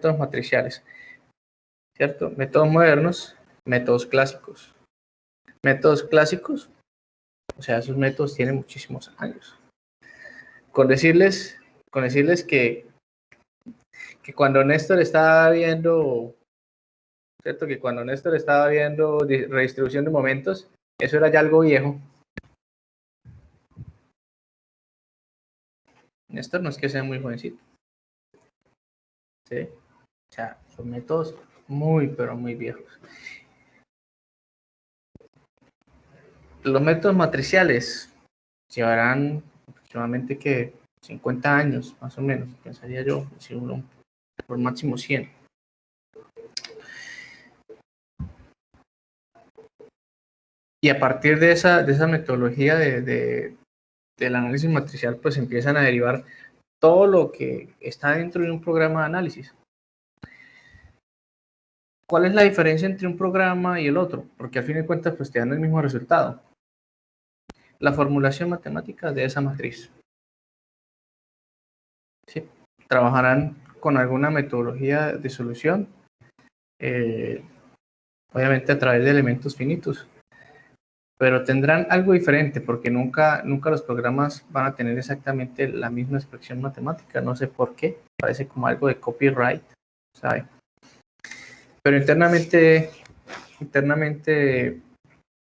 métodos matriciales, ¿cierto? Métodos modernos, métodos clásicos. Métodos clásicos, o sea, esos métodos tienen muchísimos años. Con decirles que cuando Néstor estaba viendo, ¿cierto? Que cuando Néstor estaba viendo redistribución de momentos, eso era ya algo viejo. Néstor no es que sea muy jovencito. ¿Sí? O sea, son métodos muy, pero muy viejos. Los métodos matriciales llevarán aproximadamente que 50 años, más o menos, pensaría yo, por máximo 100. Y a partir de esa metodología del análisis matricial, pues empiezan a derivar todo lo que está dentro de un programa de análisis. ¿Cuál es la diferencia entre un programa y el otro? Porque al fin de cuentas, pues te dan el mismo resultado. La formulación matemática de esa matriz. ¿Sí? Trabajarán con alguna metodología de solución, obviamente a través de elementos finitos, pero tendrán algo diferente porque nunca los programas van a tener exactamente la misma expresión matemática, no sé por qué, parece como algo de copyright, ¿sabe? Pero internamente,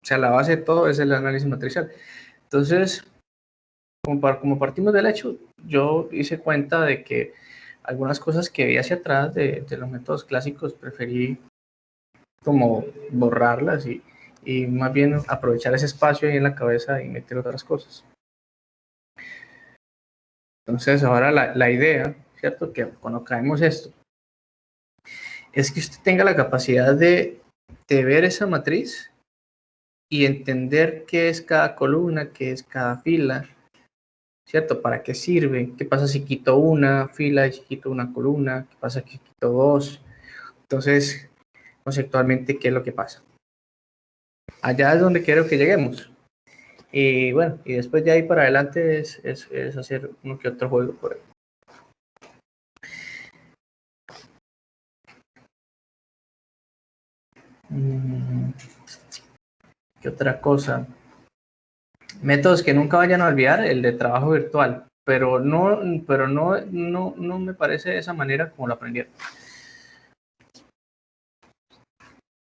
o sea, la base de todo es el análisis matricial. Entonces, como partimos del hecho, yo hice cuenta de que algunas cosas que vi hacia atrás de los métodos clásicos preferí como borrarlas y más bien aprovechar ese espacio ahí en la cabeza y meter otras cosas. Entonces ahora la idea, ¿cierto? Que cuando caemos esto, es que usted tenga la capacidad de ver esa matriz y entender qué es cada columna, qué es cada fila, ¿cierto? ¿Para qué sirve? ¿Qué pasa si quito una fila y si quito una columna? ¿Qué pasa si quito dos? Entonces, conceptualmente, ¿qué es lo que pasa? Allá es donde quiero que lleguemos. Y bueno, y después de ahí para adelante es hacer uno que otro juego por ahí. ¿Qué otra cosa? Métodos que nunca vayan a olvidar, el de trabajo virtual, pero no me parece de esa manera como lo aprendieron.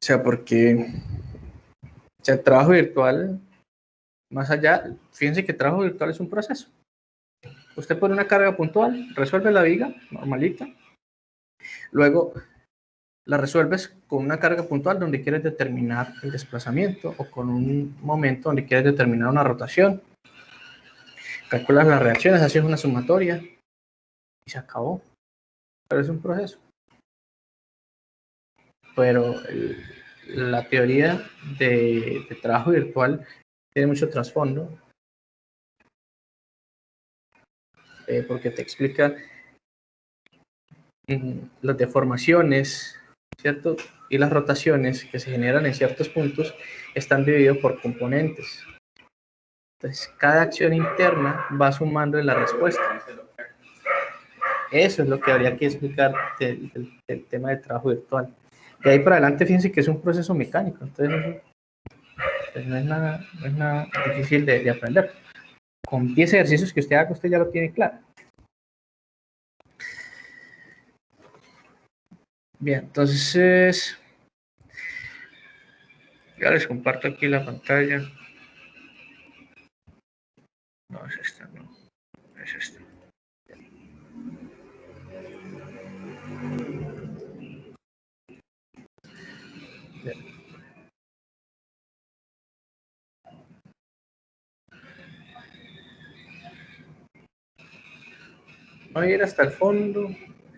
O sea, porque el trabajo virtual, más allá, fíjense que el trabajo virtual es un proceso. Usted pone una carga puntual, resuelve la viga, normalita, luego la resuelves con una carga puntual donde quieres determinar el desplazamiento o con un momento donde quieres determinar una rotación. Calculas las reacciones, haces una sumatoria y se acabó. Pero es un proceso. Pero la teoría de trabajo virtual tiene mucho trasfondo porque te explica las deformaciones, ¿cierto? Y las rotaciones que se generan en ciertos puntos están divididos por componentes. Entonces, cada acción interna va sumando en la respuesta. Eso es lo que habría que explicar del tema del trabajo virtual. De ahí para adelante, fíjense que es un proceso mecánico, entonces pues no es nada difícil de aprender. Con 10 ejercicios que usted haga, usted ya lo tiene claro. Bien, entonces ya les comparto aquí la pantalla. No, es esta, no, es esta. Bien. Voy a ir hasta el fondo,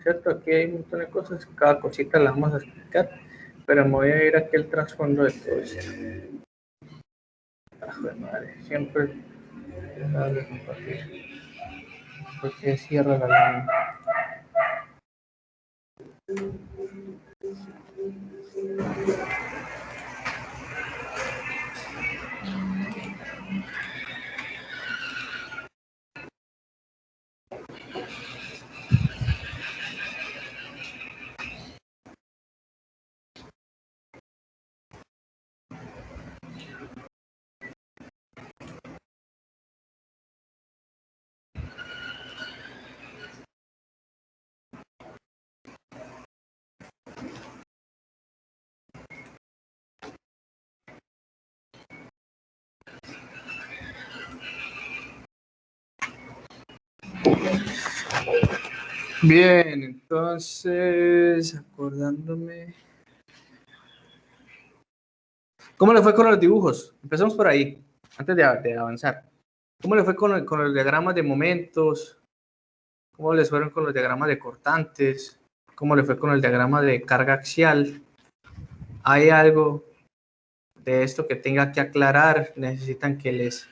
¿cierto? Aquí hay un montón de cosas, cada cosita la vamos a explicar, pero me voy a ir aquí al trasfondo de todo esto. Madre, siempre de compartir. Porque cierra la línea. Bien, entonces, acordándome. ¿Cómo le fue con los dibujos? Empezamos por ahí, antes de avanzar. ¿Cómo le fue con los diagramas de momentos? ¿Cómo les fueron con los diagramas de cortantes? ¿Cómo le fue con el diagrama de carga axial? ¿Hay algo de esto que tenga que aclarar? ¿Necesitan que les...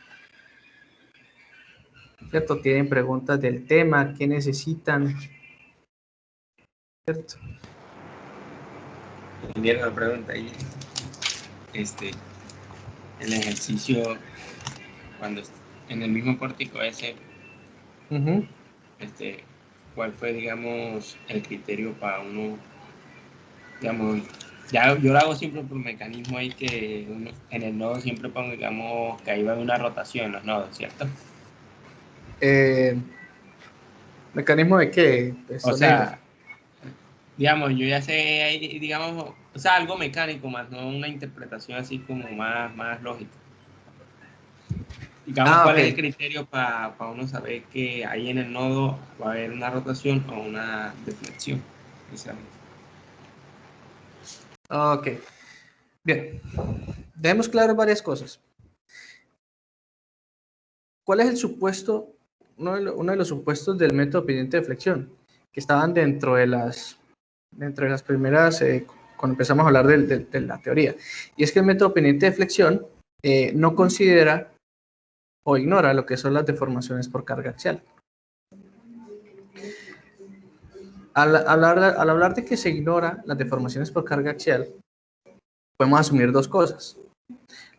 ¿Cierto? ¿Tienen preguntas del tema? ¿Qué necesitan? ¿Cierto? Ingeniero, la pregunta ahí, el ejercicio, cuando en el mismo pórtico ese, ¿cuál fue, digamos, el criterio para uno, digamos, ya yo lo hago siempre por mecanismo ahí que uno, en el nodo siempre pongo, digamos, que ahí va una rotación en los nodos, ¿cierto? ¿Mecanismo de qué? Pues, O sea, digamos, yo ya sé, ahí, digamos, o sea, algo mecánico más, no una interpretación así como más lógica. Digamos, ¿cuál es el criterio para uno saber que ahí en el nodo va a haber una rotación o una deflexión? Ok, bien. Dejemos claro varias cosas. ¿Cuál es el supuesto, uno de los supuestos del método pendiente de flexión? Que estaban dentro de las primeras, cuando empezamos a hablar de la teoría. Y es que el método pendiente de flexión no considera o ignora lo que son las deformaciones por carga axial. Al hablar de que se ignora las deformaciones por carga axial, podemos asumir dos cosas.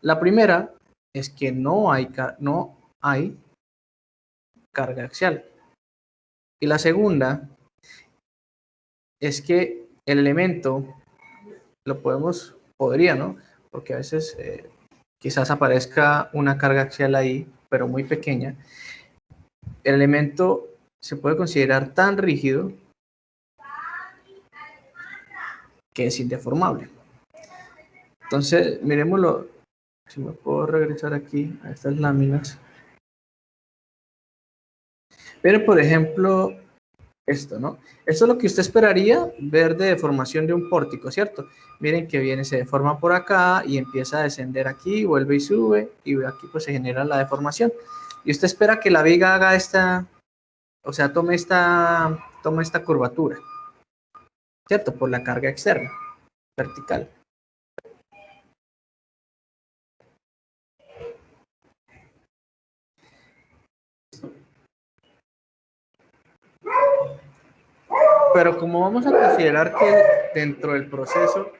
La primera es que no hay carga axial. Y la segunda es que el elemento podría, ¿no? Porque a veces quizás aparezca una carga axial ahí, pero muy pequeña. El elemento se puede considerar tan rígido que es indeformable. Entonces, miremoslo. Si me puedo regresar aquí a estas láminas. Pero, por ejemplo, esto, ¿no? Esto es lo que usted esperaría ver de deformación de un pórtico, ¿cierto? Miren que viene, se deforma por acá y empieza a descender aquí, vuelve y sube, y aquí pues se genera la deformación. Y usted espera que la viga haga esta, o sea, tome esta curvatura, ¿cierto? Por la carga externa, vertical. Pero como vamos a considerar que dentro del proceso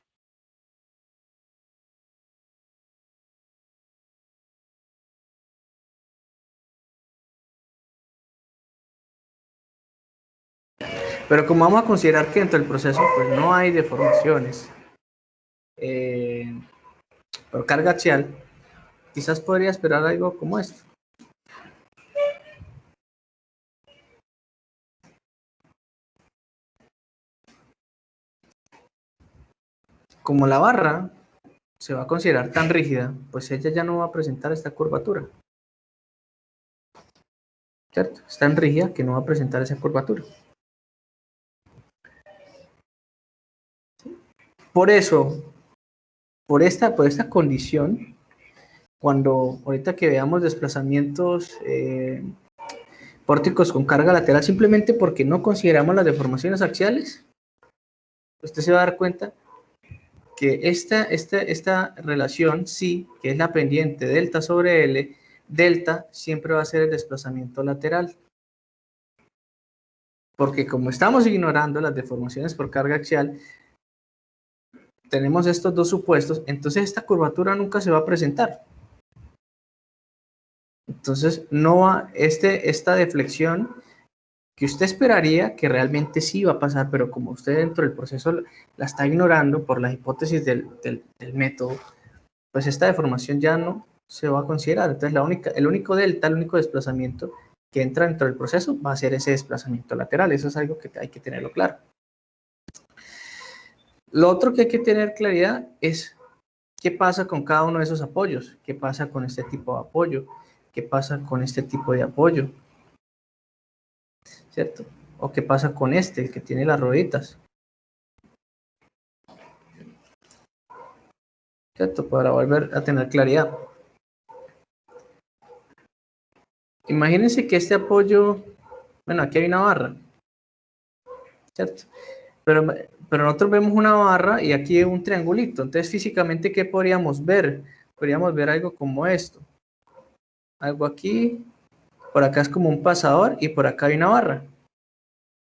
pues no hay deformaciones por carga axial, quizás podría esperar algo como esto. Como la barra se va a considerar tan rígida, pues ella ya no va a presentar esta curvatura. ¿Cierto? Es tan rígida que no va a presentar esa curvatura. Por eso, por esta condición, cuando ahorita que veamos desplazamientos pórticos con carga lateral, simplemente porque no consideramos las deformaciones axiales, usted se va a dar cuenta que esta relación sí, que es la pendiente delta sobre L, delta siempre va a ser el desplazamiento lateral. Porque como estamos ignorando las deformaciones por carga axial, tenemos estos dos supuestos, entonces esta curvatura nunca se va a presentar. Entonces no va, esta deflexión que usted esperaría que realmente sí va a pasar, pero como usted dentro del proceso la está ignorando por la hipótesis del método, pues esta deformación ya no se va a considerar. Entonces el único delta, el único desplazamiento que entra dentro del proceso va a ser ese desplazamiento lateral. Eso es algo que hay que tenerlo claro. Lo otro que hay que tener claridad es qué pasa con cada uno de esos apoyos, qué pasa con este tipo de apoyo, qué pasa con este tipo de apoyo. ¿cierto? O qué pasa con este, el que tiene las rueditas, ¿cierto? Para volver a tener claridad. Imagínense que este apoyo, bueno, aquí hay una barra, ¿cierto? Pero nosotros vemos una barra y aquí un triangulito. Entonces, físicamente, ¿qué podríamos ver? Podríamos ver algo como esto. Algo aquí, por acá es como un pasador y por acá hay una barra,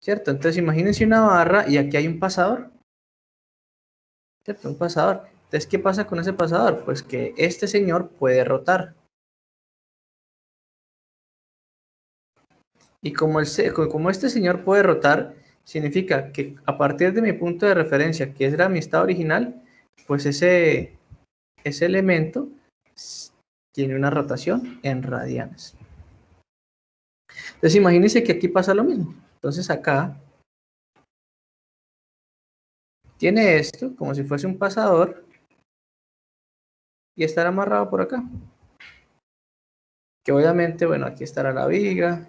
¿cierto? Entonces, imagínense una barra y aquí hay un pasador, ¿cierto? Un pasador. Entonces, ¿qué pasa con ese pasador? Pues que este señor puede rotar. Y como este señor puede rotar, significa que a partir de mi punto de referencia, que era mi estado original, pues ese elemento tiene una rotación en radianes. Entonces imagínense que aquí pasa lo mismo. Entonces acá tiene esto como si fuese un pasador y estará amarrado por acá. Que obviamente, bueno, aquí estará la viga.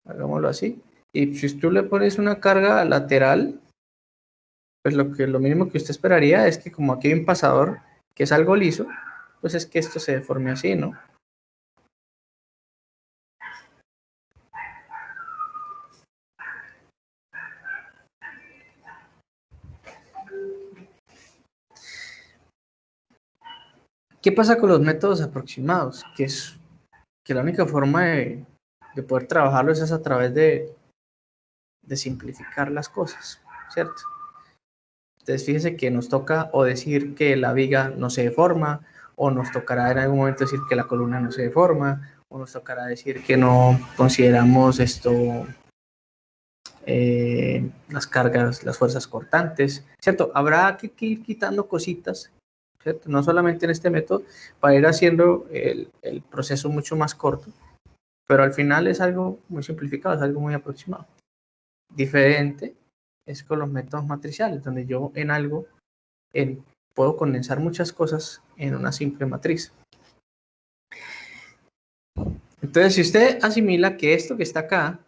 Hagámoslo así. Y si tú le pones una carga lateral, pues lo mínimo que usted esperaría es que como aquí hay un pasador que es algo liso, pues es que esto se deforme así, ¿no? ¿Qué pasa con los métodos aproximados? Que la única forma de poder trabajarlos es a través de simplificar las cosas, ¿cierto? Entonces fíjese que nos toca o decir que la viga no se deforma, o nos tocará en algún momento decir que la columna no se deforma, o nos tocará decir que no consideramos las cargas, las fuerzas cortantes, ¿cierto? Habrá que ir quitando cositas, ¿cierto? No solamente en este método, para ir haciendo el proceso mucho más corto, pero al final es algo muy simplificado, es algo muy aproximado. Diferente es con los métodos matriciales, donde yo en algo puedo condensar muchas cosas en una simple matriz. Entonces, si usted asimila que esto que está acá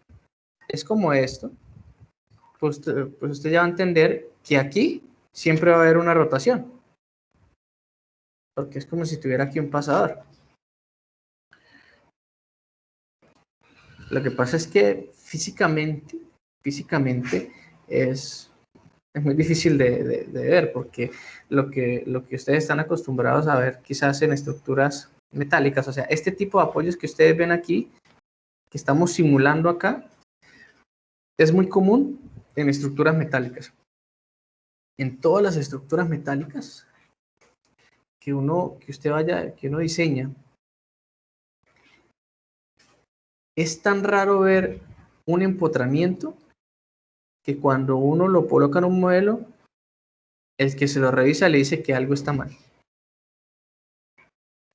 es como esto, pues usted ya va a entender que aquí siempre va a haber una rotación, porque es como si tuviera aquí un pasador. Lo que pasa es que físicamente es muy difícil de ver, porque lo que ustedes están acostumbrados a ver quizás en estructuras metálicas, o sea, este tipo de apoyos que ustedes ven aquí, que estamos simulando acá, es muy común en estructuras metálicas. En todas las estructuras metálicas que uno diseña, es tan raro ver un empotramiento que cuando uno lo coloca en un modelo, el que se lo revisa le dice que algo está mal.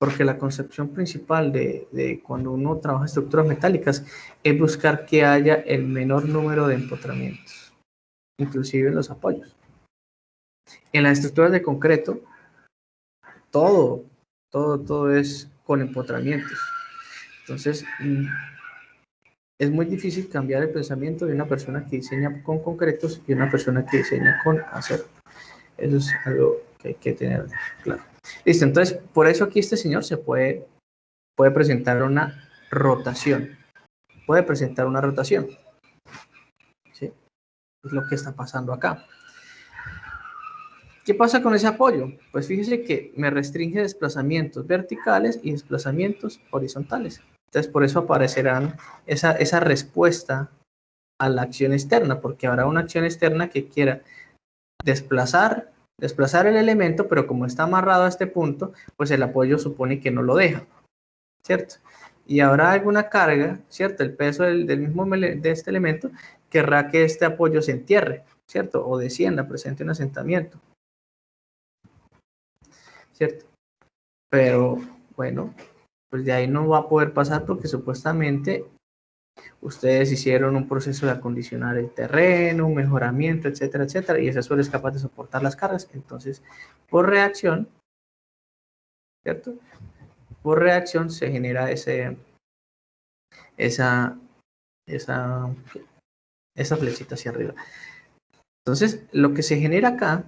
Porque la concepción principal de cuando uno trabaja estructuras metálicas es buscar que haya el menor número de empotramientos, inclusive en los apoyos. En las estructuras de concreto, todo es con empotramientos. Entonces, es muy difícil cambiar el pensamiento de una persona que diseña con concretos y una persona que diseña con acero. Eso es algo que hay que tener claro. Listo, entonces, por eso aquí este señor se puede presentar una rotación. Puede presentar una rotación. ¿Sí? Es lo que está pasando acá. ¿Qué pasa con ese apoyo? Pues fíjese que me restringe desplazamientos verticales y desplazamientos horizontales. Entonces, por eso aparecerán esa respuesta a la acción externa, porque habrá una acción externa que quiera desplazar el elemento, pero como está amarrado a este punto, pues el apoyo supone que no lo deja, ¿cierto? Y habrá alguna carga, ¿cierto? El peso del mismo de este elemento querrá que este apoyo se entierre, ¿cierto? O descienda, presente un asentamiento, ¿cierto? Pero, bueno, pues de ahí no va a poder pasar porque supuestamente ustedes hicieron un proceso de acondicionar el terreno, un mejoramiento, etcétera, etcétera, y ese suelo es capaz de soportar las cargas. Entonces, por reacción, ¿cierto? Por reacción se genera esa esa flechita hacia arriba. Entonces, lo que se genera acá,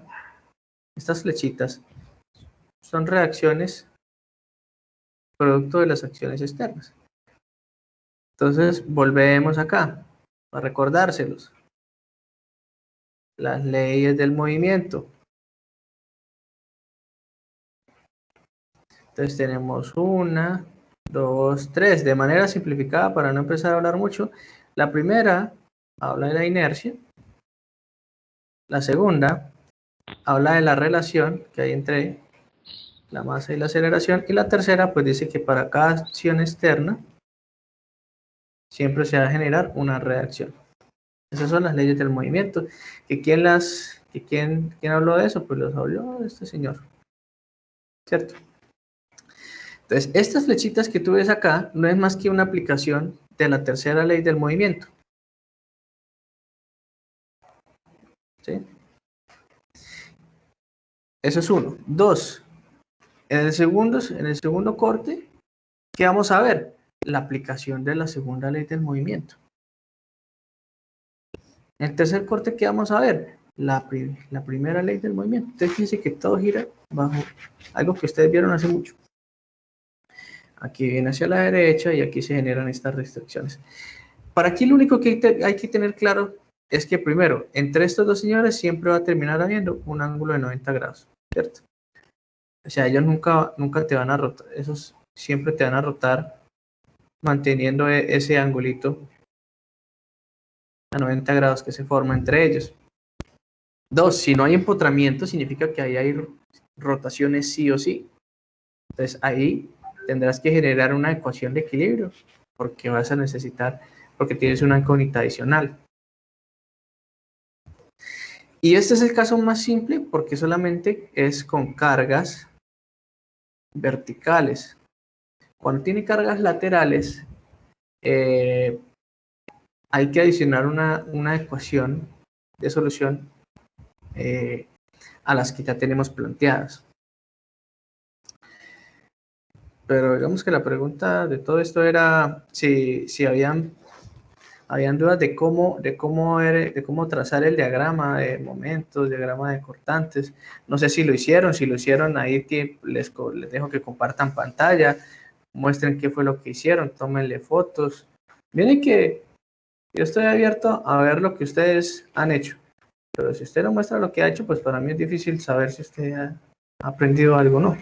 estas flechitas, son reacciones producto de las acciones externas. Entonces, volvemos acá, para recordárselos. Las leyes del movimiento. Entonces tenemos 1, 2, 3, de manera simplificada para no empezar a hablar mucho. La primera habla de la inercia. La segunda habla de la relación que hay entre la masa y la aceleración. Y la tercera pues dice que para cada acción externa siempre se va a generar una reacción. Esas son las leyes del movimiento. ¿Quién habló de eso? Pues los habló este señor. ¿Cierto? Entonces, estas flechitas que tú ves acá no es más que una aplicación de la tercera ley del movimiento. ¿Sí? Eso es uno. Dos, en el segundo corte, ¿qué vamos a ver? La aplicación de la segunda ley del movimiento. En el tercer corte, ¿qué vamos a ver? La primera ley del movimiento. Entonces, fíjense que todo gira bajo algo que ustedes vieron hace mucho. Aquí viene hacia la derecha y aquí se generan estas restricciones. Para aquí lo único que hay que tener claro es que primero, entre estos dos señores siempre va a terminar habiendo un ángulo de 90 grados, ¿cierto? O sea, ellos nunca te van a rotar, esos siempre te van a rotar manteniendo ese angulito a 90 grados que se forma entre ellos. Dos, si no hay empotramiento, significa que ahí hay rotaciones sí o sí. Entonces ahí tendrás que generar una ecuación de equilibrio, porque vas a necesitar, porque tienes una incógnita adicional. Y este es el caso más simple porque solamente es con cargas verticales. Cuando tiene cargas laterales, hay que adicionar una ecuación de solución a las que ya tenemos planteadas. Pero digamos que la pregunta de todo esto era si habían dudas de cómo trazar el diagrama de momentos, diagrama de cortantes. No sé si lo hicieron, ahí les dejo que compartan pantalla, muestren qué fue lo que hicieron, tómenle fotos. Miren que yo estoy abierto a ver lo que ustedes han hecho, pero si usted no muestra lo que ha hecho, pues para mí es difícil saber si usted ha aprendido algo o no.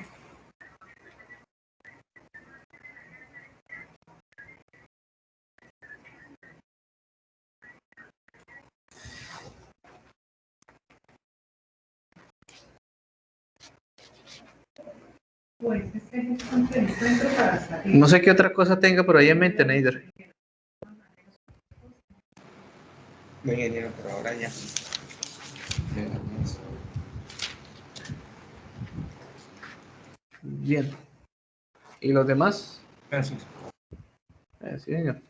No sé qué otra cosa tenga por ahí en mente, Neider. No, ingeniero, pero ahora ya. Bien. ¿Y los demás? Gracias. Sí, señor.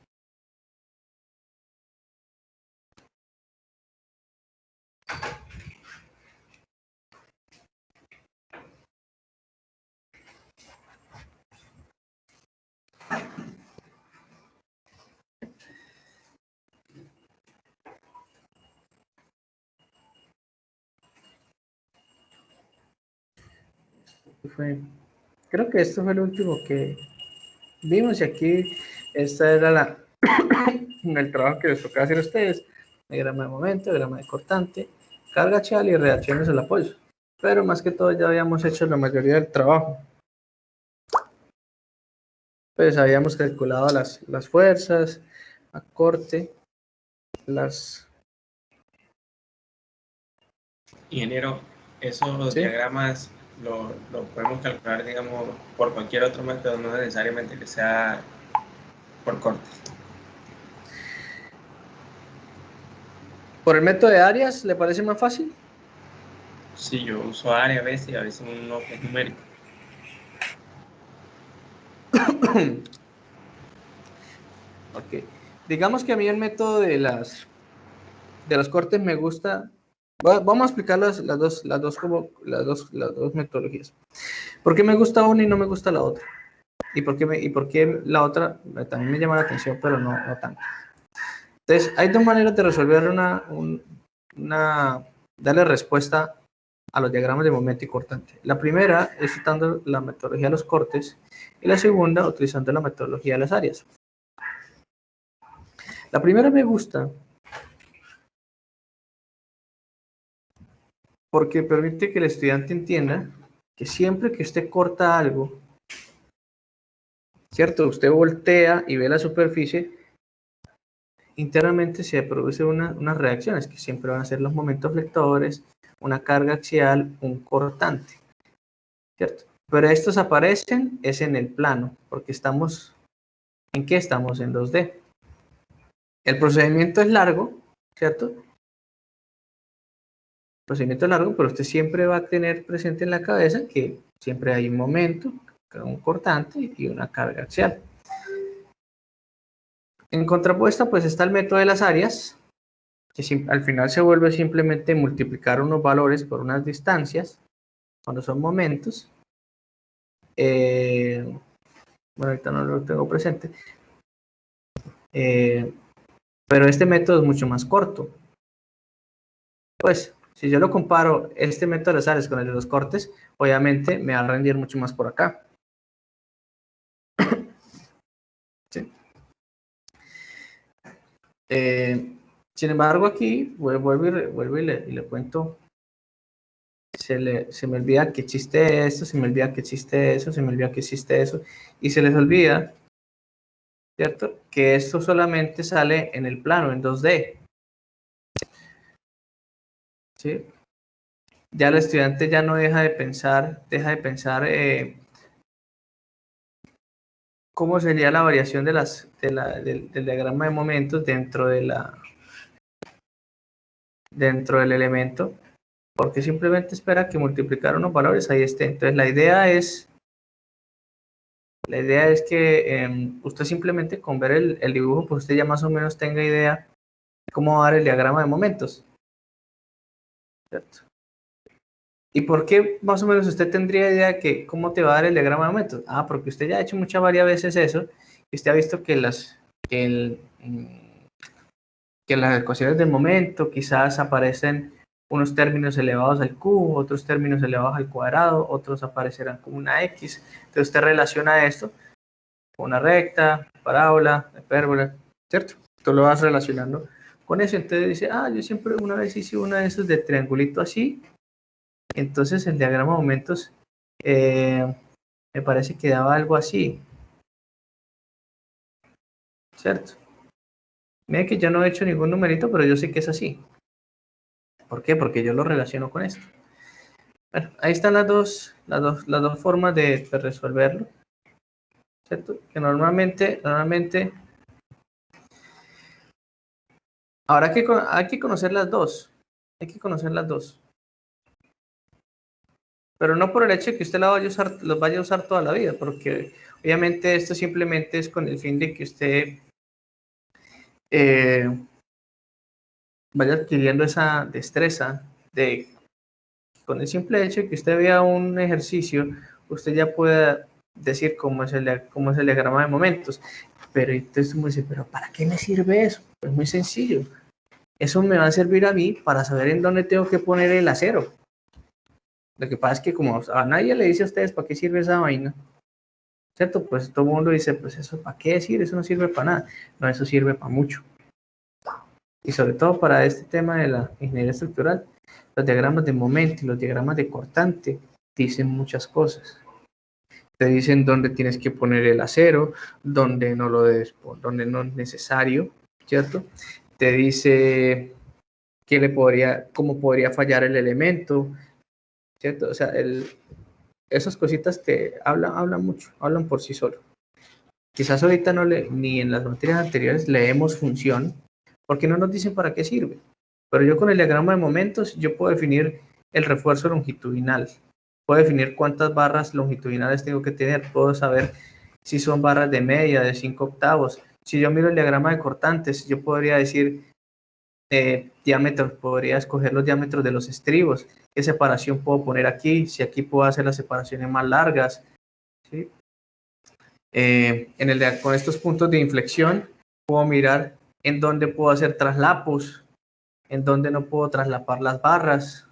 Creo que esto fue el último que vimos y aquí esta era el trabajo que les tocaba hacer a ustedes: diagrama de momento, diagrama de cortante, carga axial y reacciones al apoyo. Pero más que todo ya habíamos hecho la mayoría del trabajo. Pues habíamos calculado las fuerzas, acorte, Ingeniero, esos ¿sí? diagramas lo podemos calcular, digamos, por cualquier otro método, no necesariamente que sea por corte. ¿Por el método de áreas le parece más fácil? Sí, yo uso área a veces y a veces uno que es numérico. Ok. Digamos que a mí el método de los cortes me gusta. Vamos a explicar las dos metodologías. ¿Por qué me gusta una y no me gusta la otra? ¿Y por qué la otra también me llama la atención, pero no tanto? Entonces, hay dos maneras de resolver darle respuesta a los diagramas de momento y cortante. La primera es usando la metodología de los cortes y la segunda utilizando la metodología de las áreas. La primera me gusta porque permite que el estudiante entienda que siempre que usted corta algo, ¿cierto? Usted voltea y ve la superficie, internamente se producen unas reacciones que siempre van a ser los momentos flectores, una carga axial, un cortante, ¿cierto? Pero estos aparecen es en el plano, porque estamos, ¿en qué estamos? En 2D. El procedimiento es largo, ¿cierto? El procedimiento es largo, pero usted siempre va a tener presente en la cabeza que siempre hay un momento, un cortante y una carga axial. En contrapuesta, pues está el método de las áreas, que al final se vuelve simplemente multiplicar unos valores por unas distancias, cuando son momentos. Bueno, ahorita no lo tengo presente. Pero este método es mucho más corto. Pues, si yo lo comparo este método de las áreas con el de los cortes, obviamente me va a rendir mucho más por acá. ¿Sí? Sin embargo, aquí vuelvo y le cuento. Se me olvida que existe esto, se me olvida que existe eso, se me olvida que existe eso, y se les olvida, ¿cierto?, que esto solamente sale en el plano, en 2D. ¿Sí? Ya el estudiante ya no deja de pensar cómo sería la variación del diagrama de momentos dentro del elemento, porque simplemente espera que multiplicar unos valores ahí esté. Entonces la idea es que usted simplemente con ver el dibujo, pues usted ya más o menos tenga idea de cómo va a dar el diagrama de momentos, ¿cierto? ¿Y por qué más o menos usted tendría idea de que cómo te va a dar el diagrama de momentos? Ah, porque usted ya ha hecho varias veces eso, y usted ha visto que que las ecuaciones del momento quizás aparecen unos términos elevados al cubo, otros términos elevados al cuadrado, otros aparecerán como una X. Entonces usted relaciona esto con una recta, parábola, hipérbola, ¿cierto? Tú lo vas relacionando con eso. Entonces dice, yo siempre una vez hice una de esos de triangulito así. Entonces el diagrama de momentos me parece que daba algo así, ¿cierto? Mira que yo no he hecho ningún numerito, pero yo sé que es así. ¿Por qué? Porque yo lo relaciono con esto. Bueno, ahí están las dos formas de resolverlo, ¿cierto? Que normalmente, ahora hay que conocer las dos. Hay que conocer las dos. Pero no por el hecho de que usted los vaya a usar toda la vida, porque obviamente esto simplemente es con el fin de que usted vaya adquiriendo esa destreza de, con el simple hecho de que usted vea un ejercicio, usted ya pueda decir cómo es el diagrama de momentos. Pero entonces uno dice, ¿pero para qué me sirve eso? Pues muy sencillo. Eso me va a servir a mí para saber en dónde tengo que poner el acero. Lo que pasa es que como a nadie le dice a ustedes para qué sirve esa vaina, ¿cierto? Pues todo el mundo dice, pues eso, ¿para qué decir? Eso no sirve para nada. No, eso sirve para mucho. Y sobre todo para este tema de la ingeniería estructural, los diagramas de momento y los diagramas de cortante dicen muchas cosas. Te dicen dónde tienes que poner el acero, dónde no lo debes, dónde no es necesario, ¿cierto? Te dice cómo podría fallar el elemento, ¿cierto? O sea, esas cositas te hablan mucho, hablan por sí solo. Quizás ahorita ni en las materias anteriores leemos función, porque no nos dicen para qué sirve. Pero yo con el diagrama de momentos, yo puedo definir el refuerzo longitudinal. Puedo definir cuántas barras longitudinales tengo que tener. Puedo saber si son barras de media, de 5 octavos. Si yo miro el diagrama de cortantes, yo podría decir diámetros, podría escoger los diámetros de los estribos. ¿Qué separación puedo poner aquí? Si aquí puedo hacer las separaciones más largas, ¿sí? Con estos puntos de inflexión, puedo mirar en dónde puedo hacer traslapos, en dónde no puedo traslapar las barras,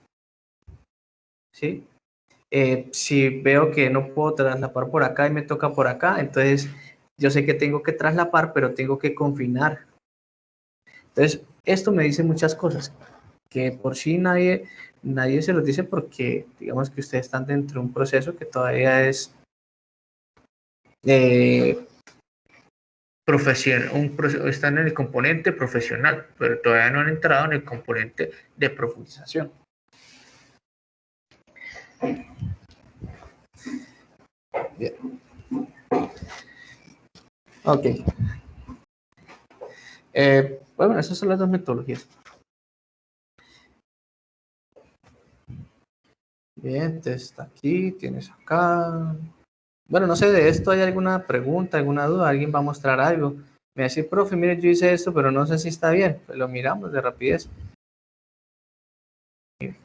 ¿sí? Si veo que no puedo traslapar por acá y me toca por acá, entonces yo sé que tengo que traslapar, pero tengo que confinar. Entonces, esto me dice muchas cosas, que por sí nadie se los dice porque digamos que ustedes están dentro de un proceso que todavía es están en el componente profesional, pero todavía no han entrado en el componente de profundización. Bien. Ok. Bueno, esas son las dos metodologías. Bien, entonces está aquí, tienes acá. Bueno, no sé, de esto hay alguna pregunta, alguna duda, alguien va a mostrar algo. Me va a decir, profe, mire, yo hice esto, pero no sé si está bien. Pues lo miramos de rapidez. Bien.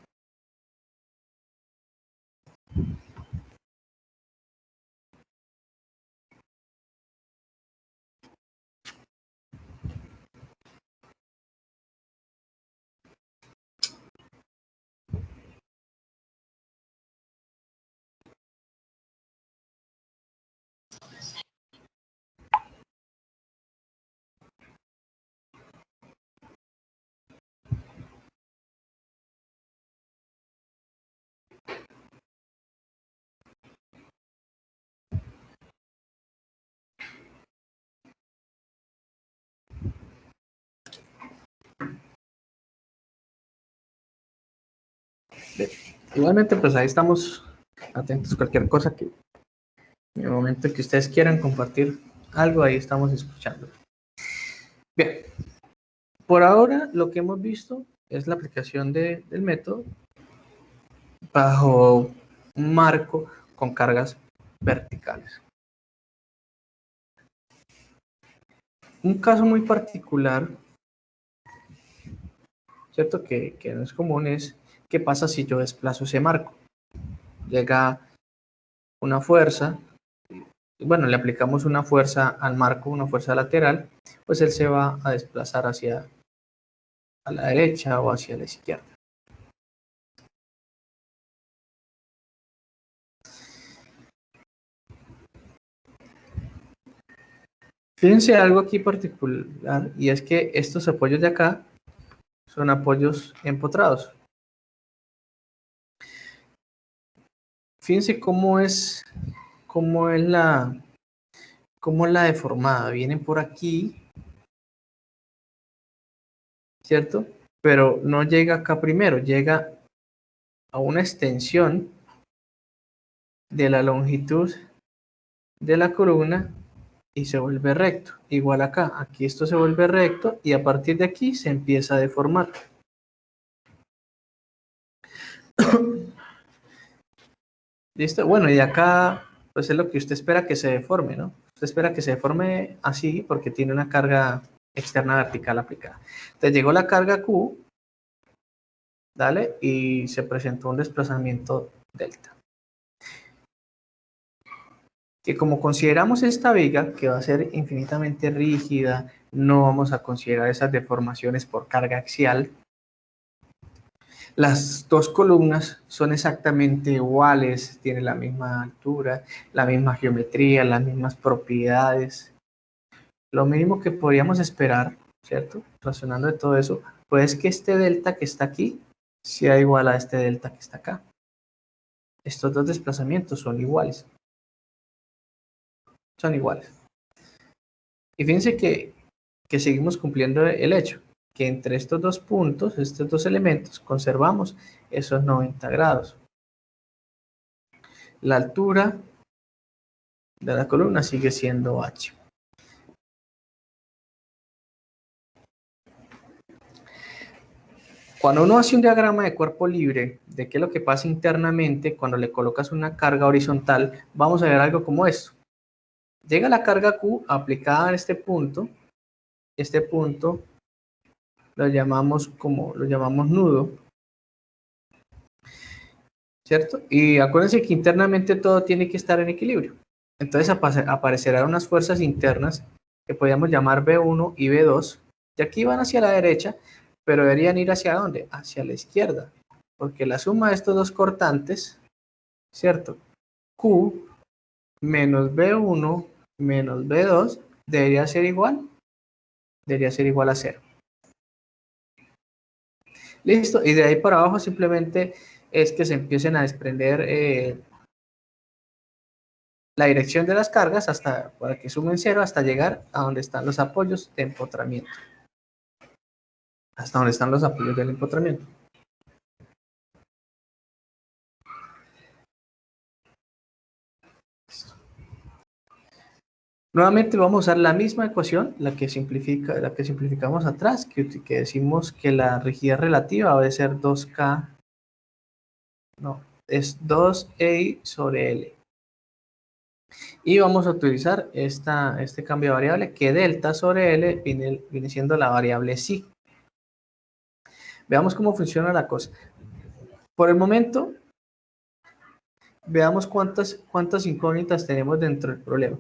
Igualmente, pues ahí estamos atentos a cualquier cosa que en el momento que ustedes quieran compartir algo, ahí estamos escuchando. Bien, por ahora lo que hemos visto es la aplicación del método bajo un marco con cargas verticales. Un caso muy particular, ¿cierto? Que no es común es qué pasa si yo desplazo ese marco. Llega una fuerza, bueno, le aplicamos una fuerza al marco, una fuerza lateral, pues él se va a desplazar hacia a la derecha o hacia la izquierda. Fíjense algo aquí particular, y es que estos apoyos de acá son apoyos empotrados. Fíjense cómo es la deformada. Vienen por aquí, ¿cierto? Pero no llega acá primero, llega a una extensión de la longitud de la columna y se vuelve recto. Igual acá, aquí esto se vuelve recto y a partir de aquí se empieza a deformar. ¿Listo? Bueno, y de acá, pues es lo que usted espera que se deforme, ¿no? Usted espera que se deforme así porque tiene una carga externa vertical aplicada. Entonces llegó la carga Q, ¿dale? Y se presentó un desplazamiento delta. Que como consideramos esta viga, que va a ser infinitamente rígida, no vamos a considerar esas deformaciones por carga axial. Las dos columnas son exactamente iguales, tienen la misma altura, la misma geometría, las mismas propiedades. Lo mínimo que podríamos esperar, ¿cierto? Razonando de todo eso, pues que este delta que está aquí sea igual a este delta que está acá. Estos dos desplazamientos son iguales. Son iguales. Y fíjense que seguimos cumpliendo el hecho, que entre estos dos puntos, estos dos elementos, conservamos esos 90 grados. La altura de la columna sigue siendo h. Cuando uno hace un diagrama de cuerpo libre, de qué es lo que pasa internamente cuando le colocas una carga horizontal, vamos a ver algo como esto. Llega la carga Q aplicada en este punto lo llamamos nudo, ¿cierto? Y acuérdense que internamente todo tiene que estar en equilibrio. Entonces aparecerán unas fuerzas internas que podríamos llamar B1 y B2, De aquí van hacia la derecha, pero deberían ir ¿hacia dónde? Hacia la izquierda, porque la suma de estos dos cortantes, ¿cierto? Q menos B1 menos B2 debería ser igual a 0. Listo, y de ahí para abajo simplemente es que se empiecen a desprender la dirección de las cargas para que sumen 0 hasta llegar a donde están los apoyos de empotramiento. Hasta donde están los apoyos del empotramiento. Nuevamente vamos a usar la misma ecuación, la que simplificamos atrás, que decimos que la rigidez relativa debe ser 2K, no, es 2EI sobre L. Y vamos a utilizar este cambio de variable, que delta sobre L viene siendo la variable psi. Veamos cómo funciona la cosa. Por el momento, veamos cuántas incógnitas tenemos dentro del problema.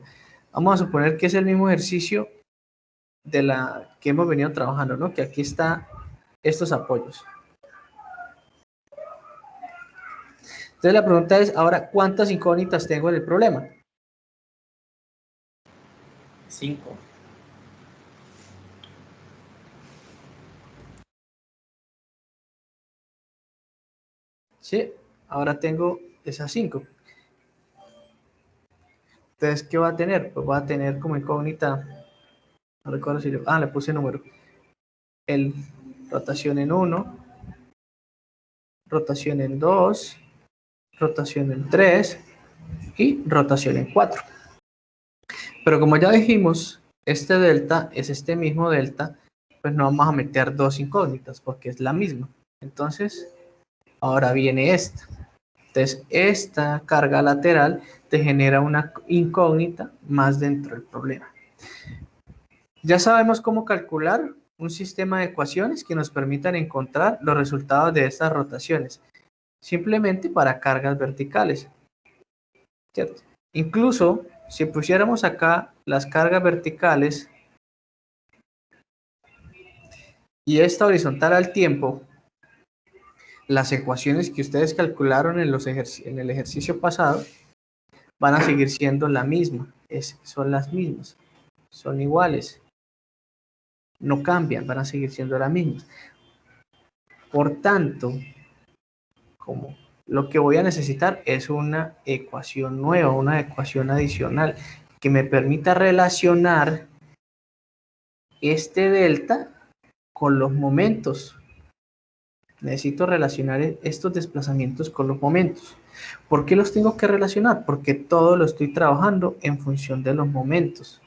Vamos a suponer que es el mismo ejercicio de la que hemos venido trabajando, ¿no? Que aquí están estos apoyos. Entonces la pregunta es, ahora, ¿cuántas incógnitas tengo en el problema? 5. Sí, ahora tengo esas 5. Entonces, ¿qué va a tener? Pues va a tener como incógnita, no recuerdo si le puse número. El rotación en 1, rotación en 2, rotación en 3 y rotación en 4. Pero como ya dijimos, este delta es este mismo delta, pues no vamos a meter dos incógnitas porque es la misma. Entonces, ahora viene esta. Entonces, esta carga lateral te genera una incógnita más dentro del problema. Ya sabemos cómo calcular un sistema de ecuaciones que nos permitan encontrar los resultados de estas rotaciones, simplemente para cargas verticales, ¿cierto? Incluso, si pusiéramos acá las cargas verticales y esta horizontal al tiempo, las ecuaciones que ustedes calcularon en el ejercicio pasado van a seguir siendo la misma, son las mismas, son iguales, no cambian, van a seguir siendo las mismas. Por tanto, como lo que voy a necesitar es una ecuación nueva, una ecuación adicional que me permita relacionar este delta con los momentos. Necesito relacionar estos desplazamientos con los momentos. ¿Por qué los tengo que relacionar? Porque todo lo estoy trabajando en función de los momentos.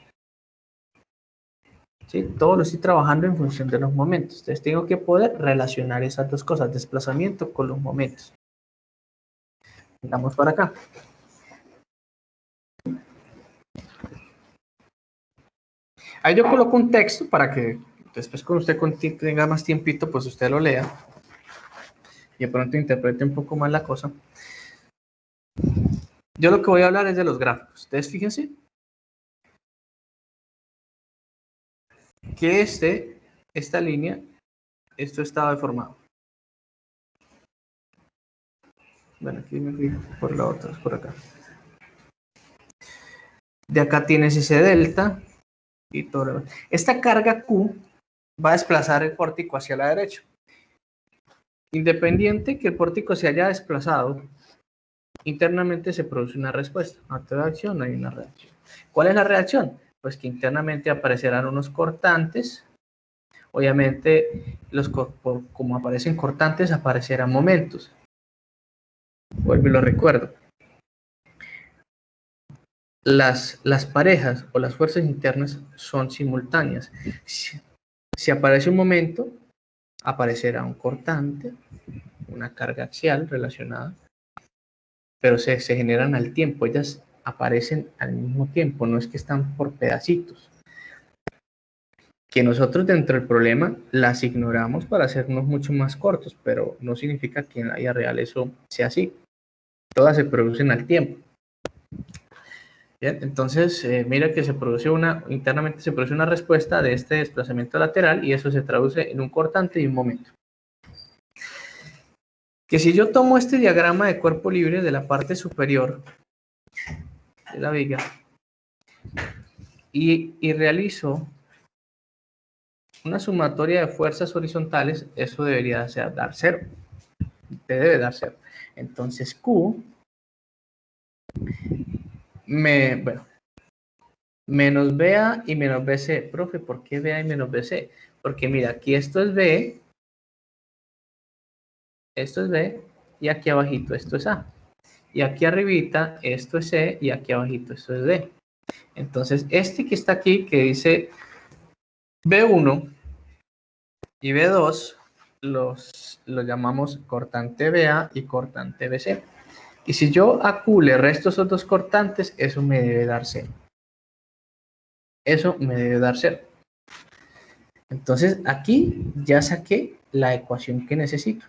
¿Sí? Todo lo estoy trabajando en función de los momentos. Entonces tengo que poder relacionar esas dos cosas, desplazamiento con los momentos. Vamos para acá. Ahí yo coloco un texto para que después cuando usted tenga más tiempito, pues usted lo lea y de pronto interprete un poco más la cosa. Yo lo que voy a hablar es de los gráficos. Ustedes fíjense que esta línea, esto estaba deformado. Bueno, aquí me fui por la otra, por acá. De acá tienes ese delta y todo lo demás. Esta carga Q va a desplazar el pórtico hacia la derecha. Independiente que el pórtico se haya desplazado, internamente se produce una respuesta. Ante reacción no hay una reacción. ¿Cuál es la reacción? Pues que internamente aparecerán unos cortantes. Obviamente, como aparecen cortantes, aparecerán momentos. Vuelvo y lo recuerdo. Las parejas o las fuerzas internas son simultáneas. Si aparece un momento, aparecerá un cortante, una carga axial relacionada, pero se generan al tiempo, ellas aparecen al mismo tiempo, no es que están por pedacitos. Que nosotros dentro del problema las ignoramos para hacernos mucho más cortos, pero no significa que en la vida real eso sea así. Todas se producen al tiempo. Bien, entonces mira que internamente se produce una respuesta de este desplazamiento lateral y eso se traduce en un cortante y un momento. Que si yo tomo este diagrama de cuerpo libre de la parte superior de la viga y realizo una sumatoria de fuerzas horizontales, eso debería dar 0. Te debe dar 0. Entonces Q, menos BA y menos BC. Profe, ¿por qué BA y menos BC? Porque mira, aquí esto es B, y aquí abajito esto es A. Y aquí arribita esto es C, y aquí abajito esto es D. Entonces, este que está aquí, que dice B1 y B2, los llamamos cortante BA y cortante BC. Y si yo a Q le resto esos dos cortantes, eso me debe dar 0. Eso me debe dar 0. Entonces, aquí ya saqué la ecuación que necesito.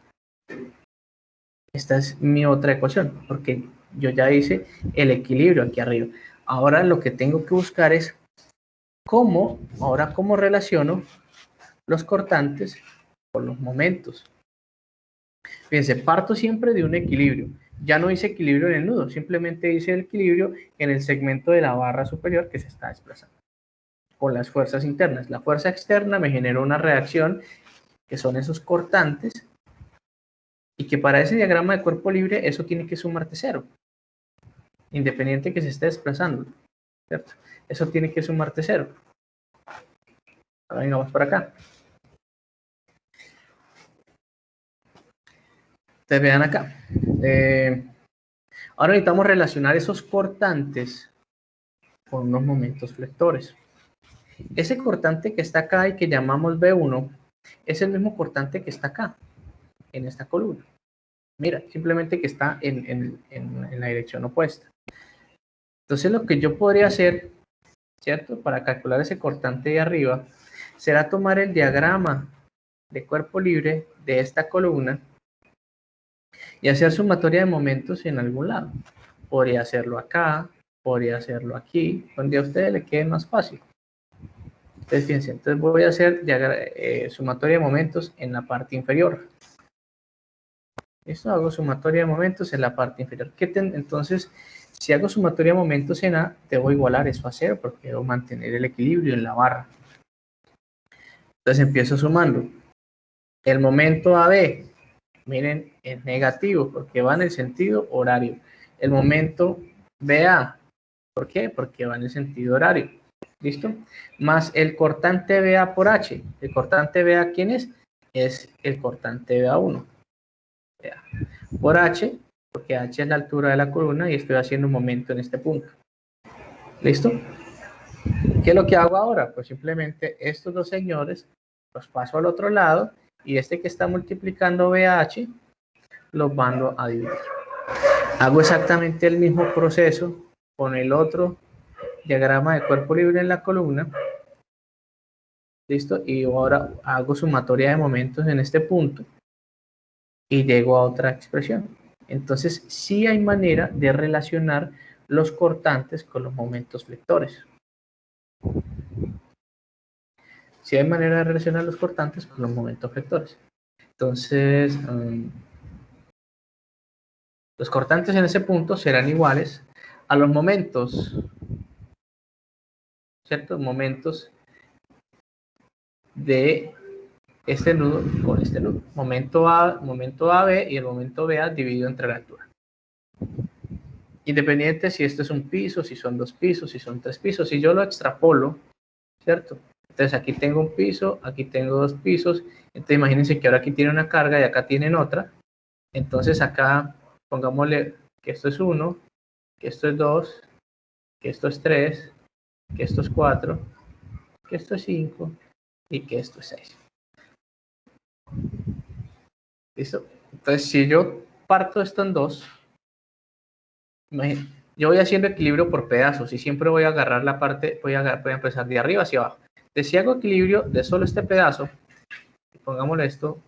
Esta es mi otra ecuación, porque yo ya hice el equilibrio aquí arriba. Ahora lo que tengo que buscar es cómo relaciono los cortantes con los momentos. Fíjense, parto siempre de un equilibrio. Ya no hice equilibrio en el nudo, simplemente hice el equilibrio en el segmento de la barra superior que se está desplazando con las fuerzas internas. La fuerza externa me generó una reacción que son esos cortantes y que para ese diagrama de cuerpo libre eso tiene que sumarte 0, independiente que se esté desplazando, ¿cierto? Eso tiene que sumarte 0. Ahora vengamos por acá. Ustedes vean acá. Ahora necesitamos relacionar esos cortantes con unos momentos flectores. Ese cortante que está acá y que llamamos B1 es el mismo cortante que está acá, en esta columna. Mira, simplemente que está en la dirección opuesta. Entonces lo que yo podría hacer, ¿cierto? Para calcular ese cortante de arriba, será tomar el diagrama de cuerpo libre de esta columna y hacer sumatoria de momentos en algún lado. Podría hacerlo acá, podría hacerlo aquí, donde a ustedes le quede más fácil. Entonces, fíjense, entonces voy a hacer sumatoria de momentos en la parte inferior. Esto hago sumatoria de momentos en la parte inferior. Entonces, si hago sumatoria de momentos en A, debo igualar eso a 0 porque debo mantener el equilibrio en la barra. Entonces empiezo sumando. El momento AB, miren, es negativo porque va en el sentido horario. El momento BA, ¿por qué? Porque va en el sentido horario. ¿Listo? Más el cortante BA por H. ¿El cortante BA quién es? Es el cortante BA1. Por H, porque H es la altura de la columna y estoy haciendo un momento en este punto. ¿Listo? ¿Qué es lo que hago ahora? Pues simplemente estos dos señores los paso al otro lado y este que está multiplicando BH los mando a dividir. Hago exactamente el mismo proceso con el otro diagrama de cuerpo libre en la columna. ¿Listo? Y ahora hago sumatoria de momentos en este punto y llego a otra expresión. Entonces, sí hay manera de relacionar los cortantes con los momentos flectores. Sí hay manera de relacionar los cortantes con los momentos flectores. Entonces, los cortantes en ese punto serán iguales a los momentos, ¿cierto? Momentos de este nudo con este nudo. Momento AB y el momento BA dividido entre la altura. Independiente si esto es un piso, si son dos pisos, si son tres pisos. Si yo lo extrapolo, ¿cierto? Entonces aquí tengo un piso, aquí tengo dos pisos. Entonces imagínense que ahora aquí tiene una carga y acá tienen otra. Entonces acá pongámosle que esto es 1, que esto es 2, que esto es 3, que esto es 4, que esto es 5 y que esto es 6. ¿Listo? Entonces si yo parto esto en dos, yo voy haciendo equilibrio por pedazos y siempre voy a agarrar la parte, voy a empezar de arriba hacia abajo. Entonces si hago equilibrio de solo este pedazo, pongámosle esto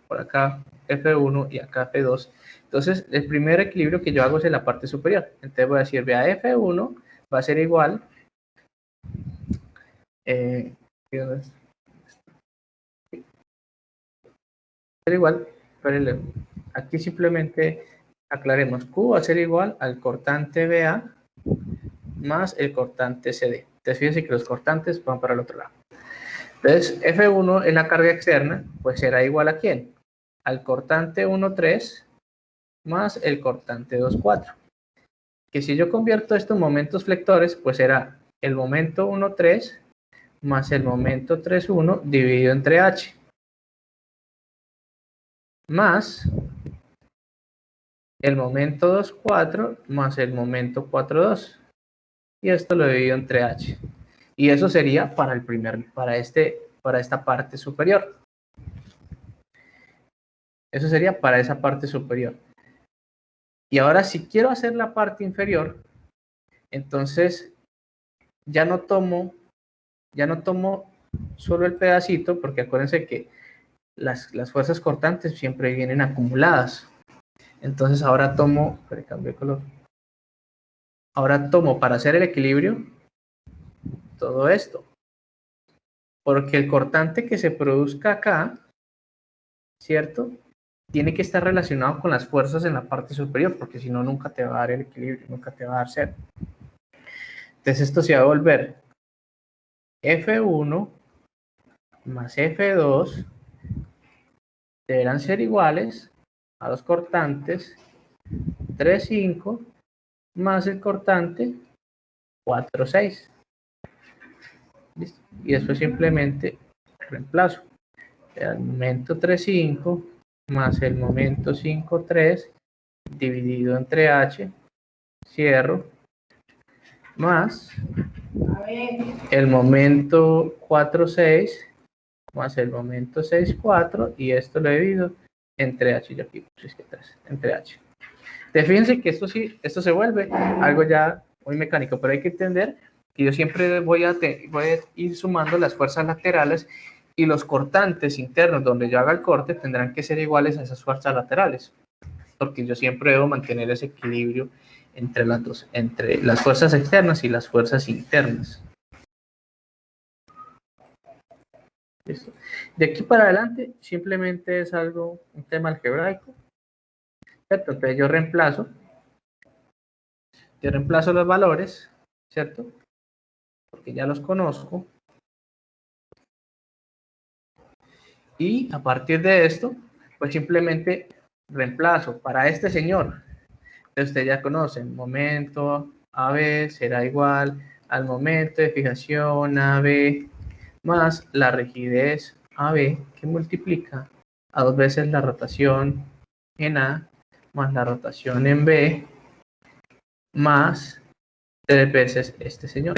por acá, F1 y acá F2. Entonces, el primer equilibrio que yo hago es en la parte superior. Entonces voy a decir, vea, F1 va a ser igual. Pero aquí simplemente aclaremos, Q va a ser igual al cortante BA más el cortante CD. Entonces fíjense que los cortantes van para el otro lado. Entonces F1 en la carga externa pues será igual a ¿quién? Al cortante 1,3 más el cortante 2,4. Que si yo convierto estos momentos flectores, pues será el momento 1,3 más el momento 3,1 dividido entre H. Más el momento 2,4 más el momento 4,2. Y esto lo divido entre H. Y eso sería para esta parte superior. Eso sería para esa parte superior. Y ahora si quiero hacer la parte inferior, entonces ya no tomo solo el pedacito, porque acuérdense que las fuerzas cortantes siempre vienen acumuladas. Entonces ahora tomo, cambio de color. Ahora tomo para hacer el equilibrio todo esto. Porque el cortante que se produzca acá, ¿cierto? Tiene que estar relacionado con las fuerzas en la parte superior, porque si no, nunca te va a dar el equilibrio, nunca te va a dar cero. Entonces esto se va a volver F1 más F2 deberán ser iguales a los cortantes 3,5 más el cortante 4,6. ¿Listo? Y después simplemente reemplazo el momento 3,5 más el momento 5,3 dividido entre H, cierro, más el momento 4,6 más el momento 6,4 y esto lo divido entre H, yo aquí puse que 3, entre H. Fíjense que esto se vuelve algo ya muy mecánico, pero hay que entender que yo siempre voy a ir sumando las fuerzas laterales y los cortantes internos donde yo haga el corte tendrán que ser iguales a esas fuerzas laterales, porque yo siempre debo mantener ese equilibrio entre las fuerzas externas y las fuerzas internas. ¿Listo? De aquí para adelante simplemente es un tema algebraico, ¿cierto? Entonces yo reemplazo los valores, ¿cierto? Porque ya los conozco. Y a partir de esto, pues simplemente reemplazo para este señor. Ustedes ya conocen, momento AB será igual al momento de fijación AB más la rigidez AB que multiplica a 2 veces la rotación en A más la rotación en B más 3 veces este señor.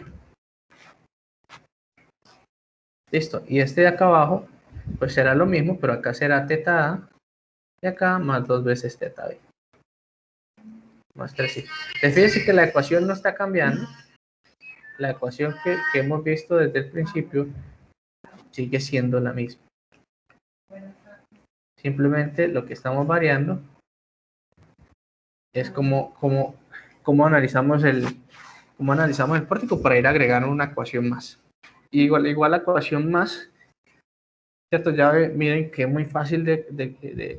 Listo. Y este de acá abajo pues será lo mismo, pero acá será teta A y acá más 2 veces teta B. Más 3. Fíjense que la ecuación no está cambiando. La ecuación que hemos visto desde el principio sigue siendo la misma. Simplemente lo que estamos variando es cómo analizamos el pórtico para ir agregando una ecuación más. Igual la ecuación más, ¿cierto? Ya miren que es muy fácil